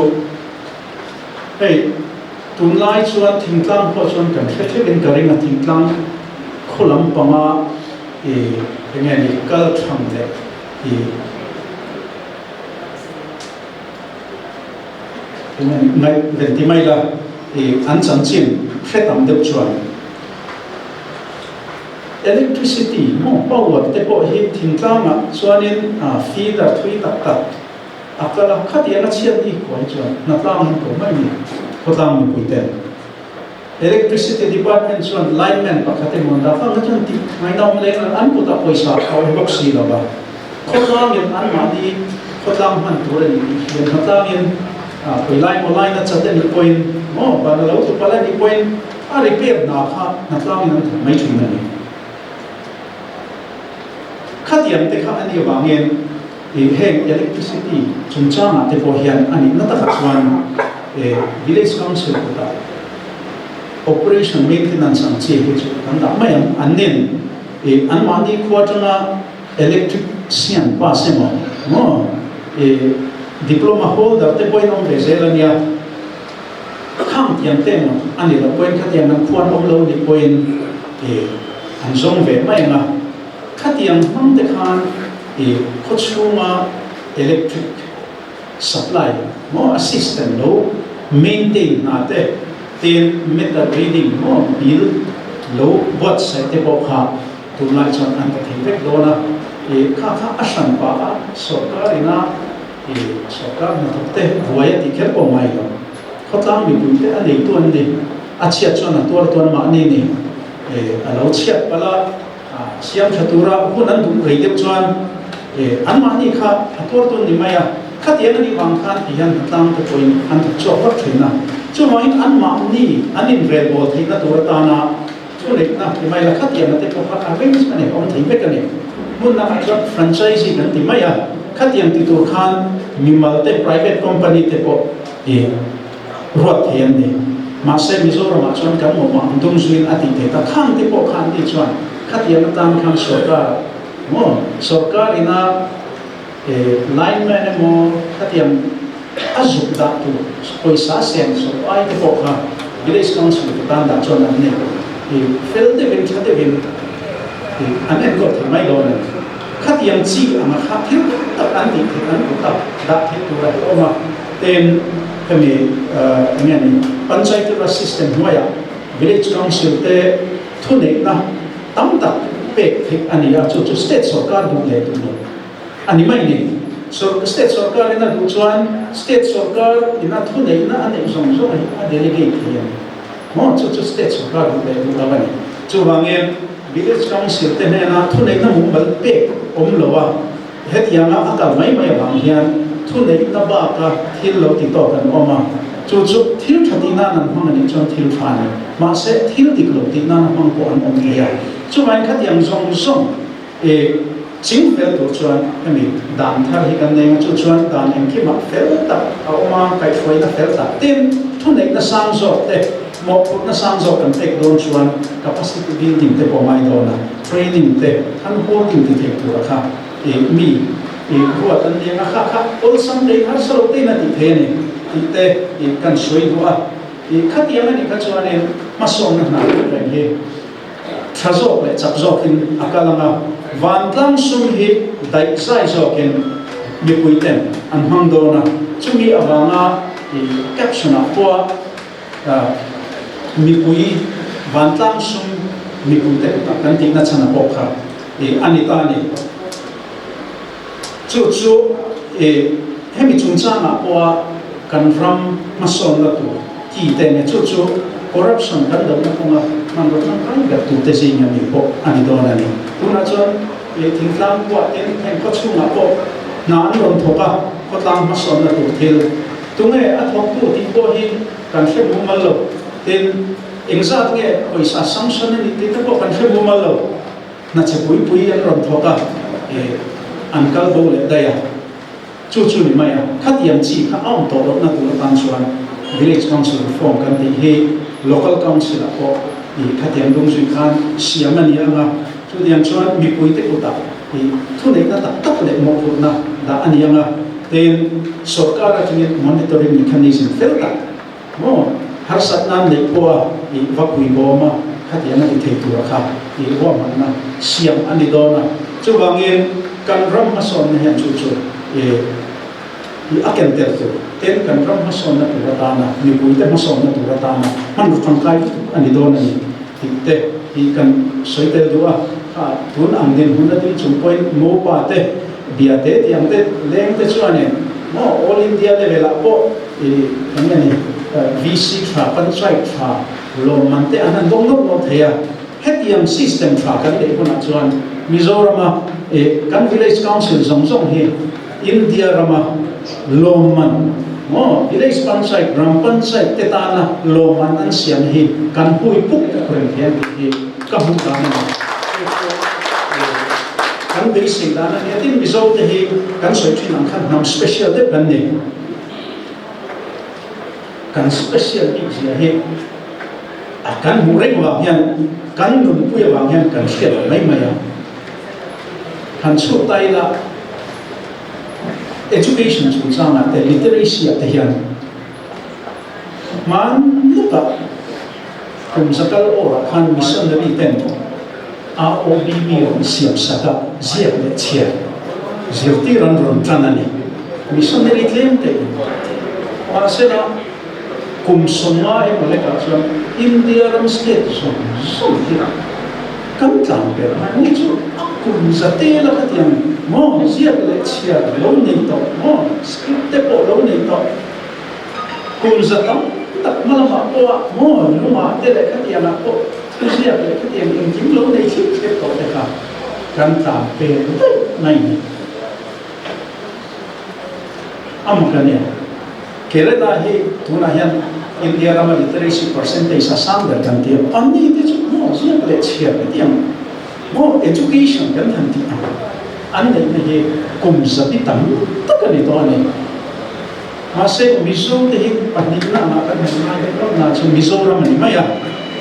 hey tun lai chuan thing tlang ko chuan kan the in ka ringa thing tlang kholam panga nge ni kal thang le ngai ven ti mai la an chang chin khretam deuh chuan electricity mo power te po hi thing tlang a chuanin feeder thui tak tak akala khatia na chian ti ko chuan na tlang ko mai ni ko tlang ni puiten electricity department chuan lineman pakhate mon da phang chuan ti mai naum le an puta poisa au box si la ba ko tlang yin an ma di ko tlang han tur ni yen ko tlang yin koi line online na chaten ni point mo ba na lo tu pala ni point a repair na kha na tlang yin mai thin na ni khatiam te kha ani wangin heng electricity chungchanga te po hian ani na ta chuan village council ko ta operation maintenance ang chi hi chu kan da mai an nen an ma di khuatanga electric sian pa semo mo diploma holder te point om rezelania kham tiam te mo ani la point khatiam nan khuan om lo ni point an zong ve mai nga khatiam ham te khan khochuma electric supply mo assistant lo maintain na te ten meter reading mo bill lo bot sai te bo kha tu lai chon an ta thei vek do na kha asan pa sarkarina sarkar na te voya ti kher ko mai lo khotlang mi pu te ani tu an ni achia chon na tor ma ni ni alo chiat pala siam chatura hunan du reidep chuan an ma ni kha ator tu ni maya khatian ani wang khan hian tang te point an tu chok tak thina chu mai an ma ni anin vel bol thina tur ta na chu le na ti mai la khatian te ko kha arrangement ne om thei be ka ne mun na ka franchisee kan ti maya khatian ti tur khan mimal te private company te ko rot hian ni ma se mizoram ma chuan kan mo ma dum zuin ati te ta khang te po khan ti chuan khatian tam khan sarkar ina lineman mo khatiam azuk da tu poisa sen so ai te po kha village council tan da chuan an ne fel de vin thate vin an en ko thamai lo na khatiam chi ama kha thil ta an ti an ko ta da thil tu ra oma ten kami ngani panchayat system hoya village council te thune na tam tak pe thik ani ya chu state sarkar du le tu no ani mai ni so state sarkar ina du chuan state sarkar ina thune na ani zong zong ai a delegate hian mo chu state sarkar du le tu la ni chu wangem village council te na thune na mu bal pe om lowa hetianga akal mai wang hian thune na ba ka thil lo ti to kan oma chu thil thatina nan hang ani chon thil phani ma se thil dik lo ti na hang ko an om ya chu mai khat yang zong zong chính fel tu chuan ami dan thar hi kan nei chu chuan dan em ki ma fel ta oma kai foi na fel ta tin thu nei na sang zo te mo put na sang zo kan tek don chuan capacity building te po mai do na training te han holding te tek tu kha mi huwa tan ni nga kha all someday har salo te na ti the ne ti te kan soi huwa khati ama ni ka chuan ne ma som na le he thazo le chapzo kin akalanga van tlang sum hi dai sai zo ken mi puiten an hang do na chumi awanga caption a po mi pui van tlang sum mi puiten kan ting na chana po kha ani ta ni chu hemi chungcha na po kan ram mason la tu ti te ne chu corruption kan do na konga man ro na kai ga tu te sing mi po ani do na ni tu na chon thing tlang po en ko chunga po na an ron thoka ko tlang mason na tu thil tung nghe at học tu thì có hi cần phải mua mal lo tên exam nghe ôi sa sanction này thì ta có cần phải mua mal lo na chỉ bui anh rồng thọ cả anh cal bầu lệ đây à chú ni mày à khát yếm chỉ khát ông tổ na tu tan chuan village council reform kan ti he local council a ko khát yếm dong zui khan siam ani anga chu dian chuan mi pui te uta thu nei na tak le mo put na da ani anga ten sarkar a monitoring mechanism felta mo har sat nam le ko va pui bo ma khát yếm na ti tu ra kha wa man na siam ani do na chu wangin kan ram ma son na han chu chu akan tertu ten kan ram ma son na tu ratana ni pui te ma son na tu ratana man ru thang kai ani do na ni te kan soitel do a tun ang din hun na tin chung point mo pa te bia te ti ang te leng te chuane mo all india level a po ani vc tra panchayat tra lo man te anan dong dong no thea hetiam system tra kan le ko na chuan Mizoram kan village council zong he India rama loman mo village panchayat gram panchayat tetana loman an siam hi kan hui puk kren hian hi ka hu ta na kan basic dana ne tin mizo te hi kan soi thin ang khan nam special de kan ne kan special ni sia he akan mureng wa hian kan nun pu wa hian kan siat mai mai kan su tai la education chu changa te literacy at hian man luka kum zakal ora khan missionary ten a obb on siam saka ziak le chia zirti ran ron tanani missionary tlem te asena kum soma e maleka chuan India ram state so hira kan tlang pe ni chu kum zate la khatiam mo ziak le chia lo nei to mo script te po lo nei to kum zatam tak malama po mo luma te le khatiam na po ziak le khatiam in jim lo nei chi te to te ka kan tlang pe nai ni am kan ya kerala hi tuna hian India rama literacy percentage sa sandar kan ti ani te chu mo ziak le chia le tiam mo education kan han ti an nei na he kum zati tam takani to ani ma se mizo te hi panik na ma kan na ke na chu mizo ram ni maya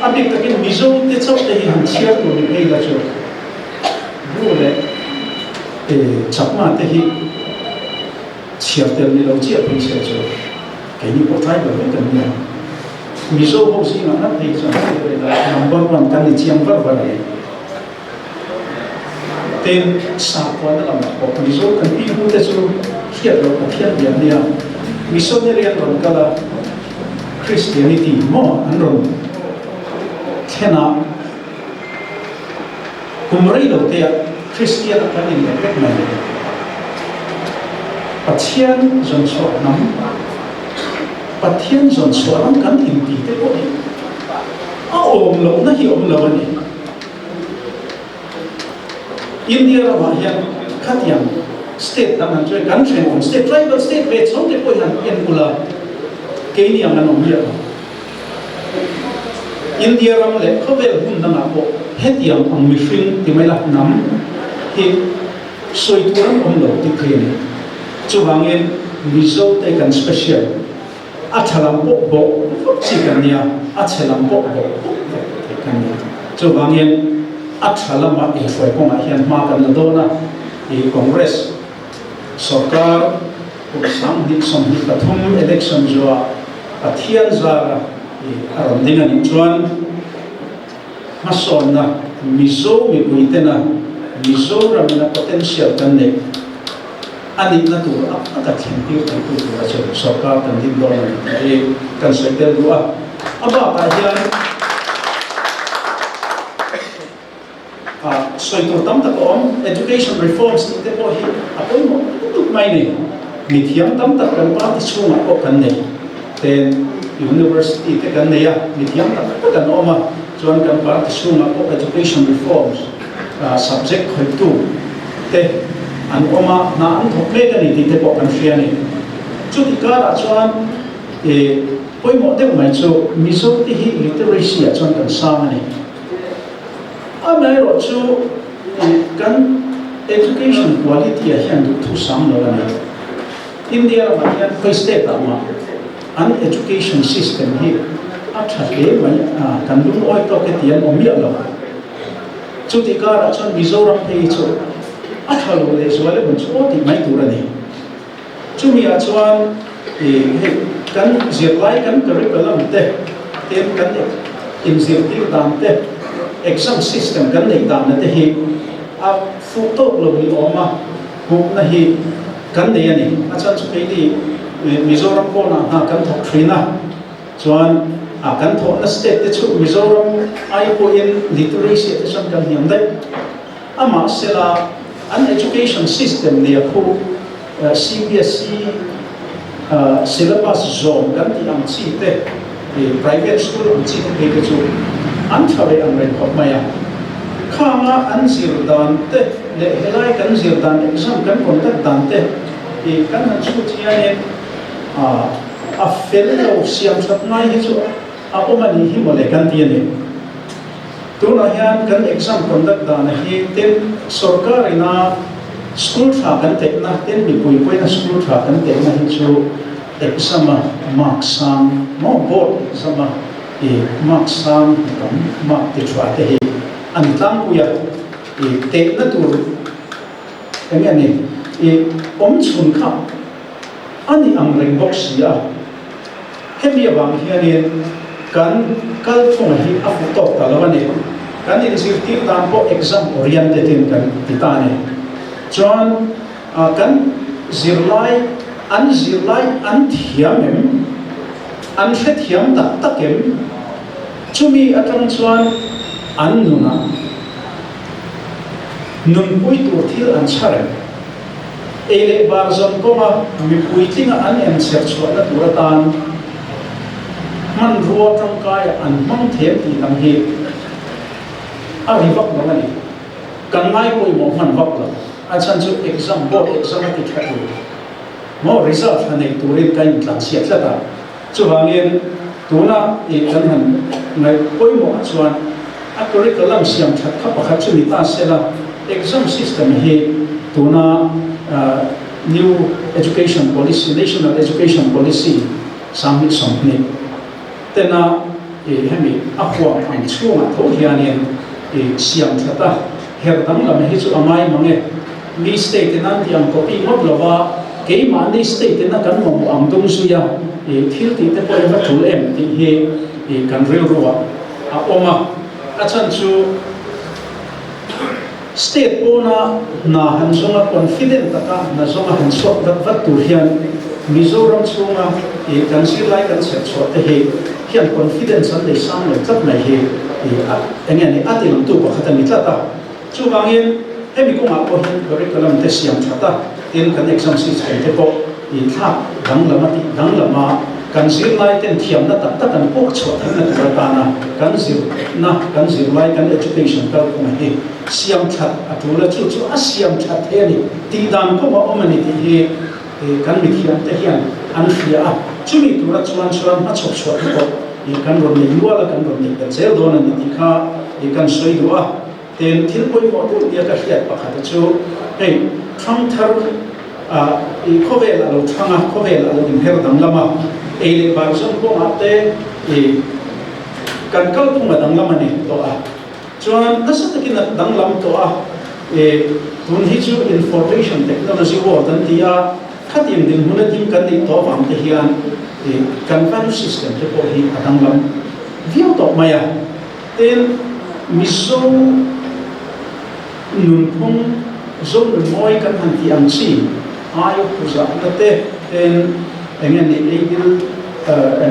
abik takin mizo te chau te hi han chia to ni ei la chu bu le chapma te hi chia te ni lo chia pin se chu ke ni po trai ba kan ni mizo ho si na na te chu number 1 kan ni chiam var var ten sa ko na lam ko mizo kan pi hu te chu hiat lo ka hiat ya nia missionary an ron kala Christianity mo an ron thena kumrei lo te Christian kan in pek na pathian zon so nam pathian zon so nam kan in ti te ko ni a om lo na hi om lo ni India rama hian khatiam state taman joy country on state tribal state ve chong te poi han en kula ke ni ang anom ya India ram le khovel hun na ko hetiam ang mishing ti mai la nam hi soi tuan om lo ti khin chu wangin mizo te kan special athalam bo chi kan nia athalam bo kan nia chu wangin athalama in foi ko ma hian ma kan do na i congress sarkar sang dik som hi pathum election jo pathian zara i aron dinga ni chuan mason na mizo mi kuitena mizo ram na potential kan ne ani na tu aka thimpi tu tu a chu sarkar kan din do na e kan sektel do aba ka hian soitur tam ta om education reforms te po hi apoi mo tu mai ne mithiam tam ta kan pa ti chunga ko kan nei ten university te kan nei ya mithiam ta kan oma chuan kan pa ti chunga ko education reforms subject khoi tu te an oma na an thok le kan ni te po kan hria ni chút thì cả là chuan với một điều mà cho miso thì literacy ở trong cần sang này mấy rồi cho cái education quality ở hiện được thu sang rồi này India là mà hiện first state mà an education system hi a thale mai kan lung oi to ke tian om ya lo chu ti ka ra chon Mizoram pe chu a thalo le so le bun chu ti mai tu ra ni chu mi a chuan kan zir lai kan curriculum te tem kan in zir ti dam te exam system kan nei dam na te hi a fu to lo ni oma hu na hi kan nei ani a chan chu pe ni Mizoram ko na ha kan thok thrina chuan a kan thok na state te chu Mizoram ai ko in literacy te sam kan hiam dai ama sela an education system ne khu CBSE syllabus zone kan ti ang chi te private school ang chi te ke chu an thave ang ren khop maya khama an zir dan te le helai kan zir dan exam kan contact dan te kan han chu chian a fellow siam sat nai hi chu a omani hi mole kan ti ne tu na hian kan exam conduct da na hi ten sarkar ina school tha kan te na ten mi pui pui na school tha kan te na hi chu exam marksam mo board exam marksam kam mark te chwa te hi an tlang ku ya te na tur engani om chun kha ani ang reng box ya hemi bang hianin kan kal thong hi a photo talawani kan in safety tan po exam oriented in kan titane chuan kan zirlai an thiamem an thiam tak takem chumi atang chuan an nuna nun pui tur thil an chare ele barzon koma mi puitinga an em serchwa na turatan man ruwa tangkaya an mang them ti tam hi a rivak lo mani kan ngai koi mo man vak lo a chan chu exam board exam ti thatu mo result hanei turin kain tlang siat lata chu wangin tuna kan han ngai koi mo chuan a curriculum siam that kha pakhat chu ni ta sela exam system hi tuna new education policy, national education policy, samit somni. Tena hemi akwa ang chunga tho hianin siam thata herdang lam hi chu amai mange mi state nan tiang copy modlova ke mani state na kan mo ang dong suya thil ti te poi va thul em ti hi kan rel ruwa a oma a chan chu state pona na han zonga confident taka na zonga han sok dat tu hian Mizoram chunga kan sir lai kan set so te he hian confidence an le sang le chat mai he engani atil tu ko khata mi tlata chu wangin hemi ko ma ko hin curriculum te siam thata tin kan exam system te po tha dang lama kan sir lai ten thiam na tak tak kan pok chho thang na turata na kan sir lai kan education kal ko hi siam that atula chu a siam that he ni ti dan ko ma omani ti he kan mi thiam te hian an fia chumi tura chuan ma chok chho ko kan ron ni wala kan ron ni kan sel don ni ti kha kan soi duwa ten thil poi mo tu dia ka hiat pakhat chu hey thang thar khovel alo thanga khovel alo in her dang lama ele barzon ko ate kan kal tu ma dang lama ni to chuan nasa takin dang lam to tun hi chu information technology wo dan tia khatim din huna tim kan ni to wang te hian kan value system te ko hi dang lam view to maya ten miso nun phung zon moi kan han ti am chi ayo puza na te ten engen ni legal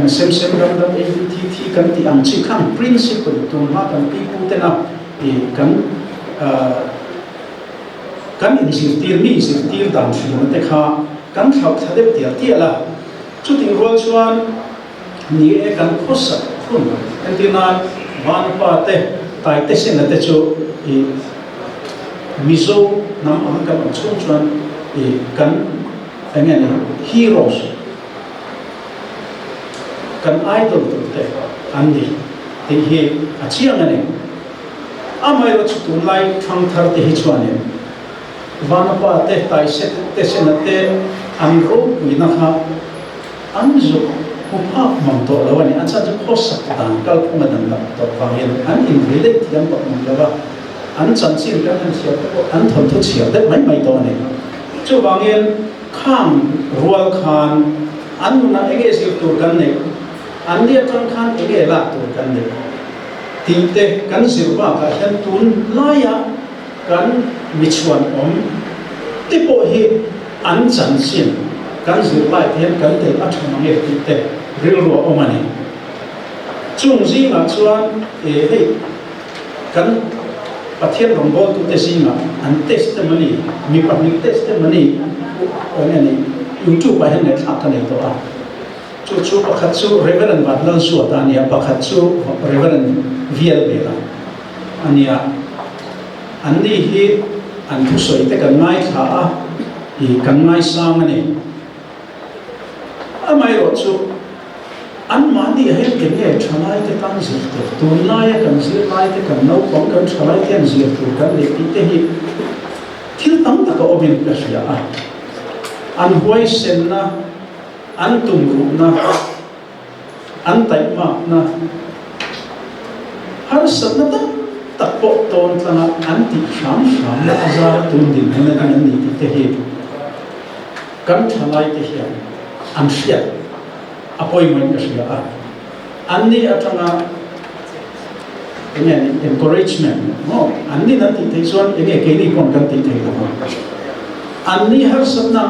sem ram dam ABTT kan ti ang chi khang principle tu ma kan pi pu te na kan in sir tir dan thlu te kha kan thau thade tia la chu ting rol chuan ni kan khosa khun antina van pa te tai te sen te chu mizo nam ang kan chung chuan kan engen heroes kan idol tu te andi ti hi achiang ani amai ro chu lai thang thar te hi chuane vana pa te tai se te se na te an ro wi na kha an zo ko pa mang to lawani an cha chu khosak dan kal phuma dan la to wangin an in relate tiam pa mang lawa an chan chin kan han sia ko an thon thu sia te mai to ne chu wangin khang rual khan an na ege sil tu kan ne an dia tang khan ege la tu kan ne ti te kan sirwa ka han tun la ya kan michuan om ti po hi an chan chin kan sirwa hian kan te a thang nge ti te ril ro omani chung ji na chuan hei kan pathian rong bol tu te singa an testimony mi public testimony ani YouTube ba hen ne thak kan to a chu pakhat chu reverend badlan su atania pakhat chu reverend vial bela ania anni hi an thu soi te kan ngai tha a I kan ngai sang ani amai ro chu an mani he ke ne thanai te kan zir te tu nai kan zir nai te kan no pom kan thanai te an zir tu kan le ti te hi thil tam ta ka obin ka sia a an huai sen na an tum ru na an tai ma na har sat na ta tak po ton tlanga an ti sham na azar tun din na kan ni ti te hi kan thanai te hian an sia appointment ka sia a an ni atanga enge encouragement no an ni na ti te chuan enge ke ni kon kan ti te la an ni har sat na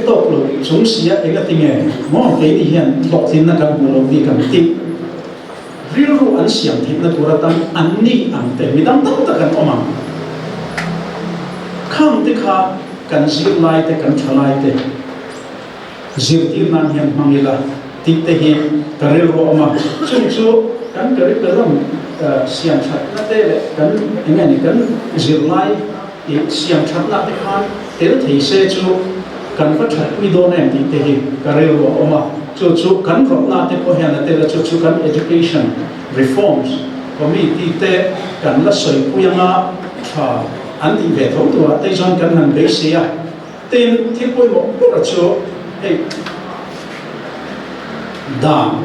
top lo chung sia enge tinge mo ke ni hian tok thin na kan bu lo vi kan ti ril ru an siam thik na turatan an ni ang te midam tam ta kan omang khang te kha kan zir lai te kan thalai te zir ti nan hian mangila ti te hi karil ro oma chung chu kan kari pelam siam that na te le kan enge ni kan zir lai I siam that na te khan tel thei se chu kan fa that mi do na ti te hi karil ro oma chu kan ro na te ko hian te la chu kan education reforms committee te kan la soi puyanga tha an ti ve thong tu te jon kan han be sia ten thi poi mo ko chu hey dan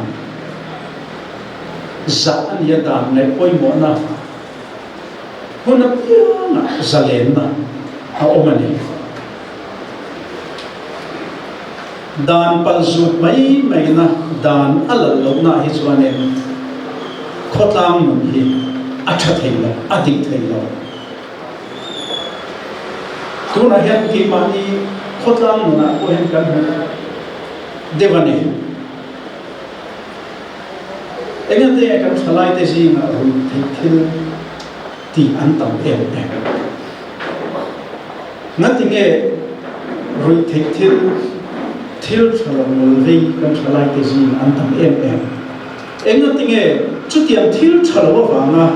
za an ya dan ne poi mo na hona piana zalen na a omani dan palzu mai na dan alal lo na hi chuanen khotang mun hi atha theilo adik theilo tuna hian ki mani khotang mun na ko hen kan devani engate kan thalai te ji na ru thil ti an tam em ngatinge ru thil thalam ve kan thalai te ji an tam em engatinge chutiam thil thalawa wanga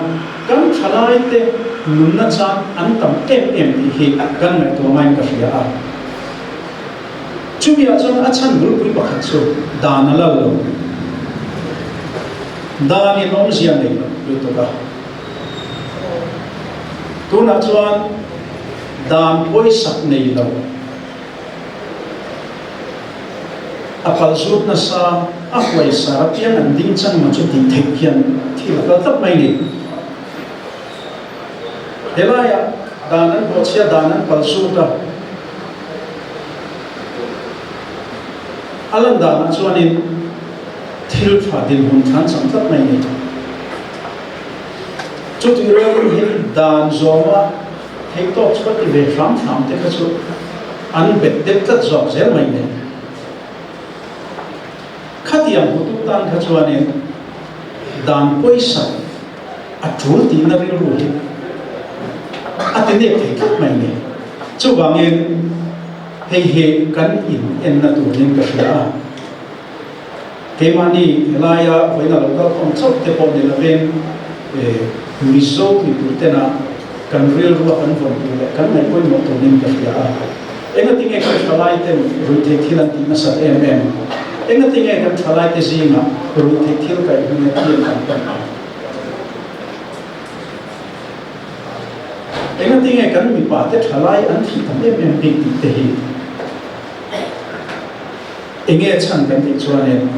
kan thalai te nunna chan an tam em hi kan na to mai ka ria a chubia chan achan gul pui pakhat chu dan ala lo dan in om zia nei lu to ka tuna chuan dan poi sak nei lo apal zut na sa akwai sarapian an ding chang ma chu ti thek hian thil ka tap mai ni helaya danan bochia danan palsuta alan danan chuanin thil thadin hun than chang tap mai ni chu ti ro hi dan zoma thek to chpa ti ve ram te ka chu an bet dek tat zok zel mai ni khatiam hutu tan kha chuanin dan poisa atul ti na ri ru hi atene ke kap mai ni chu wangin hei kan in en na tu nin ka ria ke mani helaya voina lo ka khom chok te pon ni la ven mi zo mi putena kan real ru kan von tu kan mai koi mo tu nin ka ria enga tinge ka thalai te ru the thilan ti na sa enga tinge kan thalai te zinga ru the thil kai hune tian kan enga tinge kan mi pa te thalai an thi tam em big te hi enge chan kan ti chuan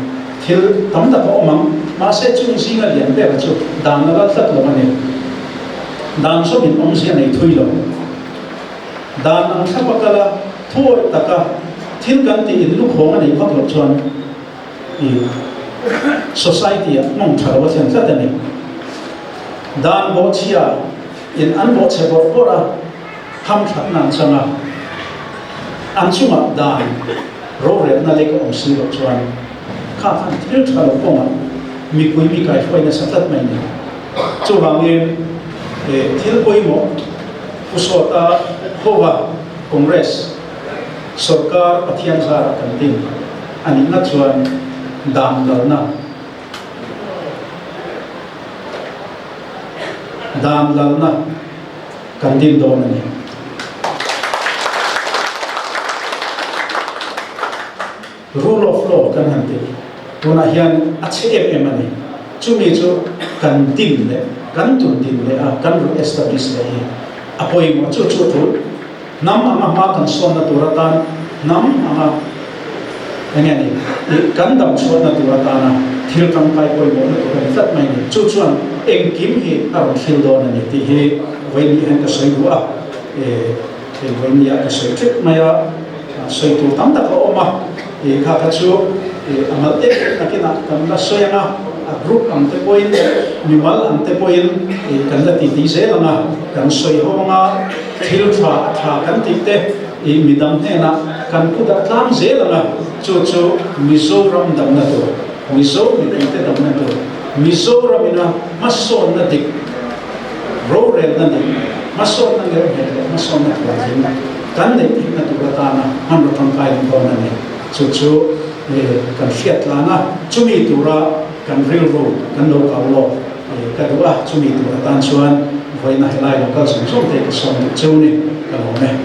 thil tam da ko mang ma se chung zinga lian be ba chu dang la tat lo mane dang so min om sia nei thui lo dan ang thapakala thoi taka thil kan ti in lu khong ani phak lo chuan society mong tharo chen tla tani dan bo chia in an bo che bo pora ham that nan changa an chunga dan ro re na le ko om si lo chuan kha khan thil thalo ponga mi pui mi kai foi na satlat mai ni chu wangin thil poi mo usota hova congress sarkar pathian zara kan din ani na chuan dam lalna kan din don ani rule of law kan hanti tuna hian achem ani chumi chu kan din le kan tun din le kan ru establish le apoi mo chu chu thu nam ama ma kan son na turatan nam ama ani kan dam son na turatana thil kam kai koi mo na kan tat mai ni chu chuan eng kim hi ar thil don ani ti he when ni han ka soi wa when ni ka soi trip maya soi tu tam ta ko ma kha ka chu amal te takina kan la soyanga group am te point mimal am te point kan la ti se langa kan soi honga thil tha kan ti te midam te na kan ku da tlam ze langa chu mizoram dam na to mizo mi te dam na to mizoram ina mason na dik ro re na ni mason na ge mason na ka jin kan ne ti na tu ta na han ro thang kai ko na ni chu kan fiat lana chumi tura kan railroad kan lo ka lo ka dua chumi tura tan chuan voina helai local som som te som chu ni ka lo me